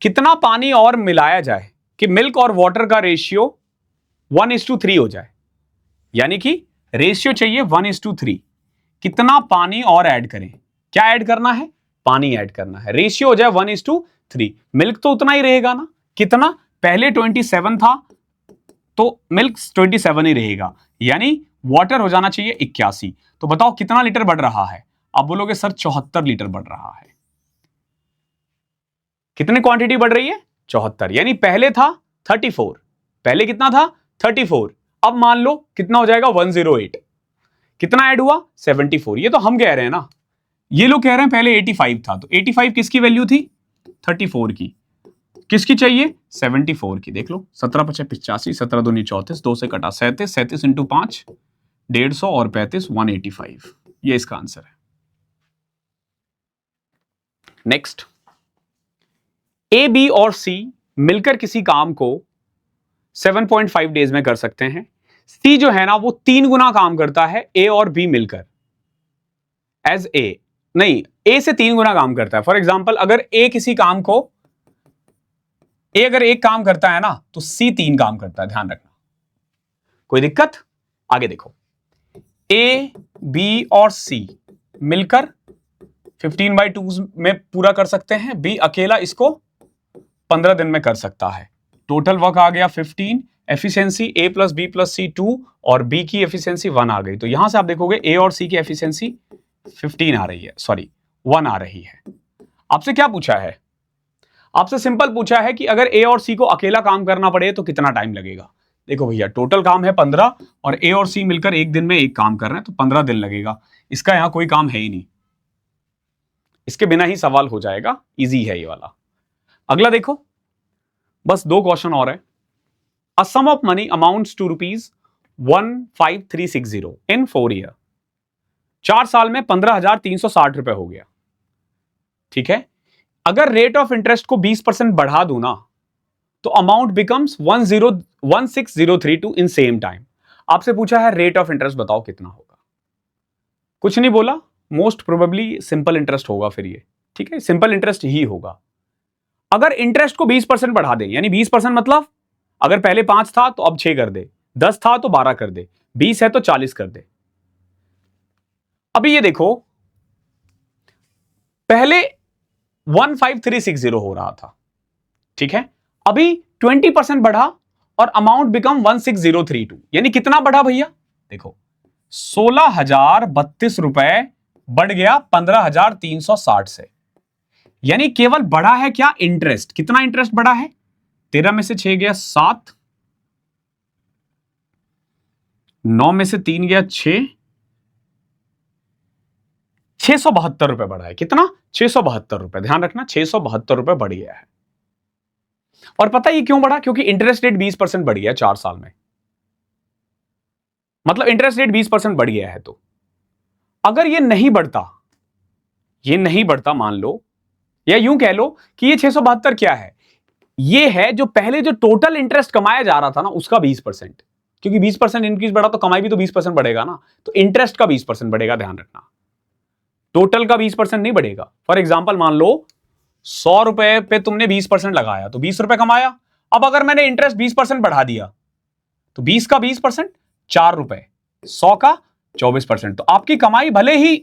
कितना पानी और मिलाया जाए कि मिल्क और वाटर का रेशियो 1:3 हो जाए, यानी कि रेशियो चाहिए 1:3। कितना पानी और ऐड करें, क्या ऐड करना है, पानी ऐड करना है, रेशियो हो जाए 1:3। मिल्क तो उतना ही रहेगा ना, कितना, पहले 27 था तो मिल्क 27 ही रहेगा, यानी वाटर हो जाना चाहिए 81। तो बताओ कितना लीटर बढ़ रहा है, आप बोलोगे सर 74 लीटर बढ़ रहा है। कितनी क्वांटिटी बढ़ रही है, 74, यानी पहले था 34, पहले कितना था 34, अब मान लो कितना हो जाएगा 108। कितना ऐड हुआ 74। ये तो हम कह रहे हैं ना, ये लोग कह रहे हैं पहले 85 था, तो 85 किसकी वैल्यू थी, 34 की, किसकी चाहिए 74 की। देख लो 17 5 85, 17 दूनी 34, 2 से कटा 37, 37 इंटू 5 150 और 35 185, ये इसका आंसर है। नेक्स्ट, ए बी और सी मिलकर किसी काम को 7.5 डेज में कर सकते हैं। सी जो है ना वो 3 गुना काम करता है ए और बी मिलकर, एज ए नहीं, ए से 3 गुना काम करता है। फॉर एग्जाम्पल अगर ए किसी काम को, ए अगर एक काम करता है ना तो सी 3 काम करता है, ध्यान रखना। कोई दिक्कत, आगे देखो, ए बी और सी मिलकर 15/2 में पूरा कर सकते हैं, बी अकेला इसको 15 दिन में कर सकता है। टोटल वर्क आ गया 15, एफिशिएंसी ए प्लस बी प्लस सी 2 और बी की एफिशिएंसी 1 आ गई। तो यहां से आप देखोगे ए और सी की एफिशिएंसी 15 आ रही है, सॉरी 1 आ रही है। आपसे क्या पूछा है, आपसे सिंपल पूछा है कि अगर ए और सी को अकेला काम करना पड़े तो कितना टाइम लगेगा। देखो भैया टोटल काम है 15 और ए और सी मिलकर एक दिन में एक काम कर रहे हैं, तो 15 दिन लगेगा। इसका यहां कोई काम है ही नहीं, इसके बिना ही सवाल हो जाएगा, इजी है ये वाला। अगला देखो, बस 2 क्वेश्चन और है। A sum of money amounts to ₹15360 in 4 year. 4 साल में 15,360 रुपए हो गया, ठीक है। अगर रेट ऑफ इंटरेस्ट को 20% बढ़ा दूं ना तो amount becomes 16,032 in same time. आपसे पूछा है रेट ऑफ इंटरेस्ट बताओ कितना होगा, कुछ नहीं बोला, मोस्ट प्रोबेबली सिंपल इंटरेस्ट होगा फिर ये, ठीक है, सिंपल इंटरेस्ट ही होगा। अगर इंटरेस्ट को 20% बढ़ा दें, यानी 20% मतलब अगर पहले 5 था तो अब 6 कर दे, 10 था तो 12 कर दे, 20 है तो 40 कर दे। अभी ये देखो, पहले 15360 हो रहा था, ठीक है, अभी 20% बढ़ा और अमाउंट बिकम 16032, यानी कितना बढ़ा भैया, देखो 16,032 रुपए बढ़ गया 15,360 से, यानी केवल बढ़ा है क्या, इंटरेस्ट। कितना इंटरेस्ट बढ़ा है, 13 में से 6 गया 7, 9 में से 3 गया 6, 672 रुपए बढ़ा है। कितना, 672 रुपए, ध्यान रखना 672 रुपए बढ़ गया है। और पता है ये क्यों बढ़ा, क्योंकि इंटरेस्ट रेट 20% बढ़ गया 4 साल में, मतलब इंटरेस्ट रेट 20% बढ़ गया है। तो अगर ये नहीं बढ़ता मान लो, या यूं कह लो कि ये 672 क्या है, ये है जो पहले जो टोटल इंटरेस्ट कमाया जा रहा था ना उसका 20%, क्योंकि 20% इंक्रीज बढ़ा तो कमाई भी तो 20% बढ़ेगा ना। तो इंटरेस्ट का 20% बढ़ेगा, ध्यान रखना, टोटल का 20% नहीं बढ़ेगा। फॉर एग्जाम्पल मान लो 100 रुपए पे तुमने 20% लगाया तो 20 रुपए कमाया। अब अगर मैंने इंटरेस्ट 20% बढ़ा दिया तो 20 का 20% 4 रुपए, 100 का 24%। तो आपकी कमाई भले ही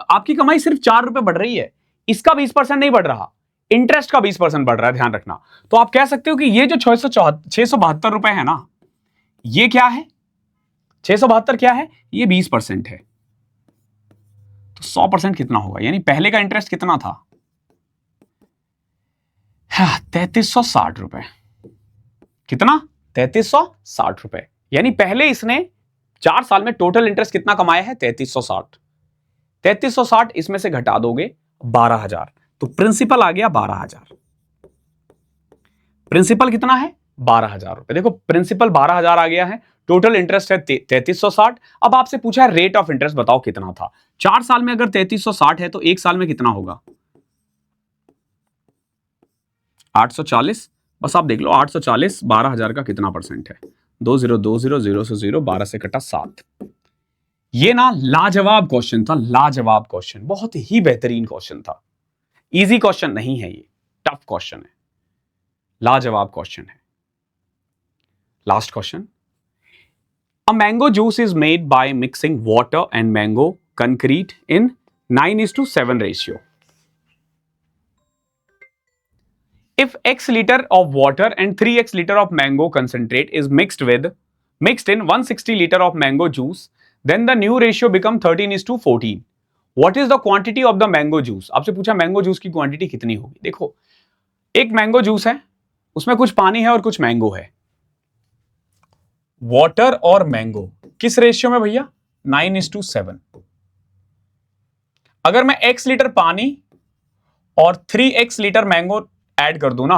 आपकी कमाई सिर्फ 4 रुपए बढ़ रही है, इसका 20% नहीं बढ़ रहा, इंटरेस्ट का 20% बढ़ रहा है, ध्यान रखना। तो आप कह सकते हो कि ये जो 672 रुपए है ना, ये क्या है, 672 क्या है, ये 20% है। तो 100% कितना होगा, यानी पहले का इंटरेस्ट कितना था, 3360 रुपए। कितना, 3360 रुपए। यानी पहले इसने 4 साल में टोटल इंटरेस्ट कितना कमाया है, 3360। 3360 इसमें से घटा दोगे 12,000, तो प्रिंसिपल आ गया 12,000। प्रिंसिपल कितना है, 12,000 रुपए। देखो प्रिंसिपल 12,000 आ गया है, टोटल इंटरेस्ट है 3360। अब आपसे पूछा है रेट ऑफ इंटरेस्ट बताओ कितना था। 4 साल में अगर 3360 है तो 1 साल में कितना होगा, 840। बस आप देख लो 840 12,000 का कितना परसेंट है, 2020 से 0 12 से कटा 7। ये ना लाजवाब क्वेश्चन था, लाजवाब क्वेश्चन, बहुत ही बेहतरीन क्वेश्चन था। इजी क्वेश्चन नहीं है ये, टफ क्वेश्चन है, लाजवाब क्वेश्चन है। Last question, a mango juice is made by mixing water and mango concrete in 9:7 ratio. If x liter of water and 3x liter of mango concentrate is mixed in 160 liter of mango juice, then the new ratio become 13:14. What is the quantity of the mango juice? आपसे पूछा mango juice की quantity कितनी होगी। देखो एक mango juice है, उसमें कुछ पानी है और कुछ मैंगो है। वाटर और मैंगो किस रेशियो में भैया, 9:7। अगर मैं x लीटर पानी और 3x लीटर मैंगो ऐड कर दूं ना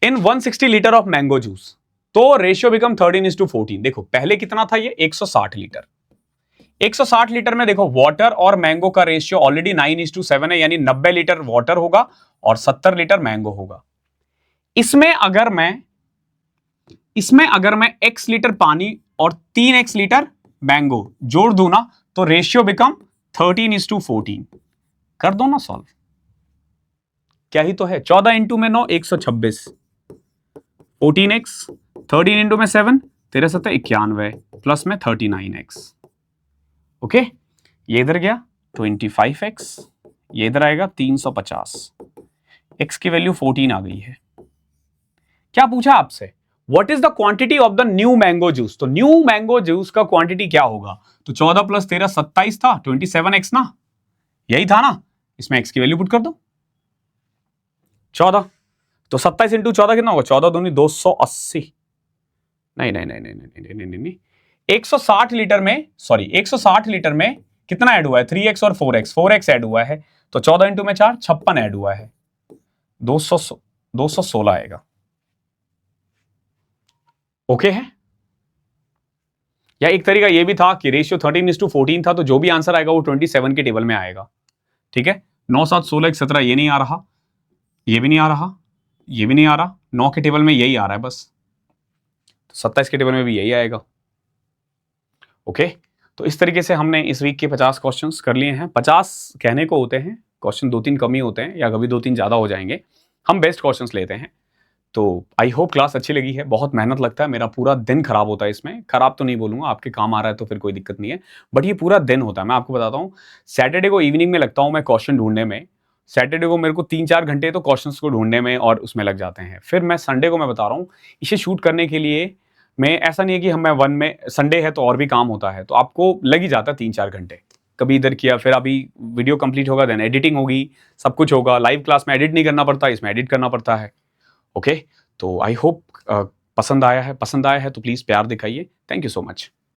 इन 160 लीटर ऑफ मैंगो जूस, तो रेशियो बिकम 13:14। देखो पहले कितना था ये, 160 लीटर। 160 लीटर में देखो वाटर और मैंगो का रेशियो ऑलरेडी 9:7 है, यानी 90 लीटर वाटर होगा और 70 लीटर मैंगो होगा। इसमें अगर मैं x लीटर पानी और 3x लीटर मैंगो जोड़ दूं ना तो रेशियो बिकम 13:14। कर दो ना सॉल्व, क्या ही तो है, 14 इंटू में 9 126, 14x, 13 इंटू में 7 13 7 91, प्लस में 39x। ओके, ये इधर गया 25x, ये इधर आएगा 350, x की वैल्यू 14 आ गई है। क्या पूछा आपसे, what is the quantity of the new mango juice. तो न्यू मैंगो जूस का क्वांटिटी क्या होगा, तो 14 प्लस 13 27 था, 27x ना, यही था ना, इसमें x की वैल्यू पुट कर दो 14, तो 27 इंटू 14 कितना होगा, 14 दूनी 280। नहीं, 160 लीटर में, सॉरी 160 लीटर में कितना ऐड हुआ है, 3x और 4x ऐड हुआ है, तो 14 इंटू में 4 56 ऐड हुआ है, 216 आएगा। ओके है, या एक तरीका ये भी था कि रेशियो 13:14 था, तो जो भी आंसर आएगा वो 27 के टेबल में आएगा। ठीक है, 9 7 16 17 ये नहीं आ रहा, ये भी नहीं आ रहा, ये भी नहीं आ रहा, 9 के टेबल में यही आ रहा है बस, तो 27 के टेबल में भी यही आएगा। ओके, तो इस तरीके से हमने इस वीक के 50 क्वेश्चंस कर लिए हैं। 50 कहने को होते हैं, क्वेश्चन 2-3 कम ही होते हैं या कभी 2-3 ज़्यादा हो जाएंगे, हम बेस्ट क्वेश्चंस लेते हैं। तो आई होप क्लास अच्छी लगी है। बहुत मेहनत लगता है, मेरा पूरा दिन खराब होता है इसमें, खराब तो नहीं बोलूँगा, आपके काम आ रहा है तो फिर कोई दिक्कत नहीं है, बट ये पूरा दिन होता है। मैं आपको बताता हूँ, सैटरडे को इवनिंग में लगता हूँ मैं क्वेश्चन ढूंढने में, सैटरडे को मेरे को 3-4 घंटे तो क्वेश्चंस को ढूंढने में और उसमें लग जाते हैं। फिर मैं संडे को, मैं बता रहा हूँ, इसे शूट करने के लिए मैं, ऐसा नहीं है कि हम मैं वन में, संडे है तो और भी काम होता है, तो आपको लग ही जाता है 3-4 घंटे। कभी इधर किया, फिर अभी वीडियो कंप्लीट होगा, देन एडिटिंग होगी, सब कुछ होगा। लाइव क्लास में एडिट नहीं करना पड़ता, इसमें एडिट करना पड़ता है। ओके, तो आई होप पसंद आया है तो प्लीज़ प्यार दिखाइए। Thank you so much.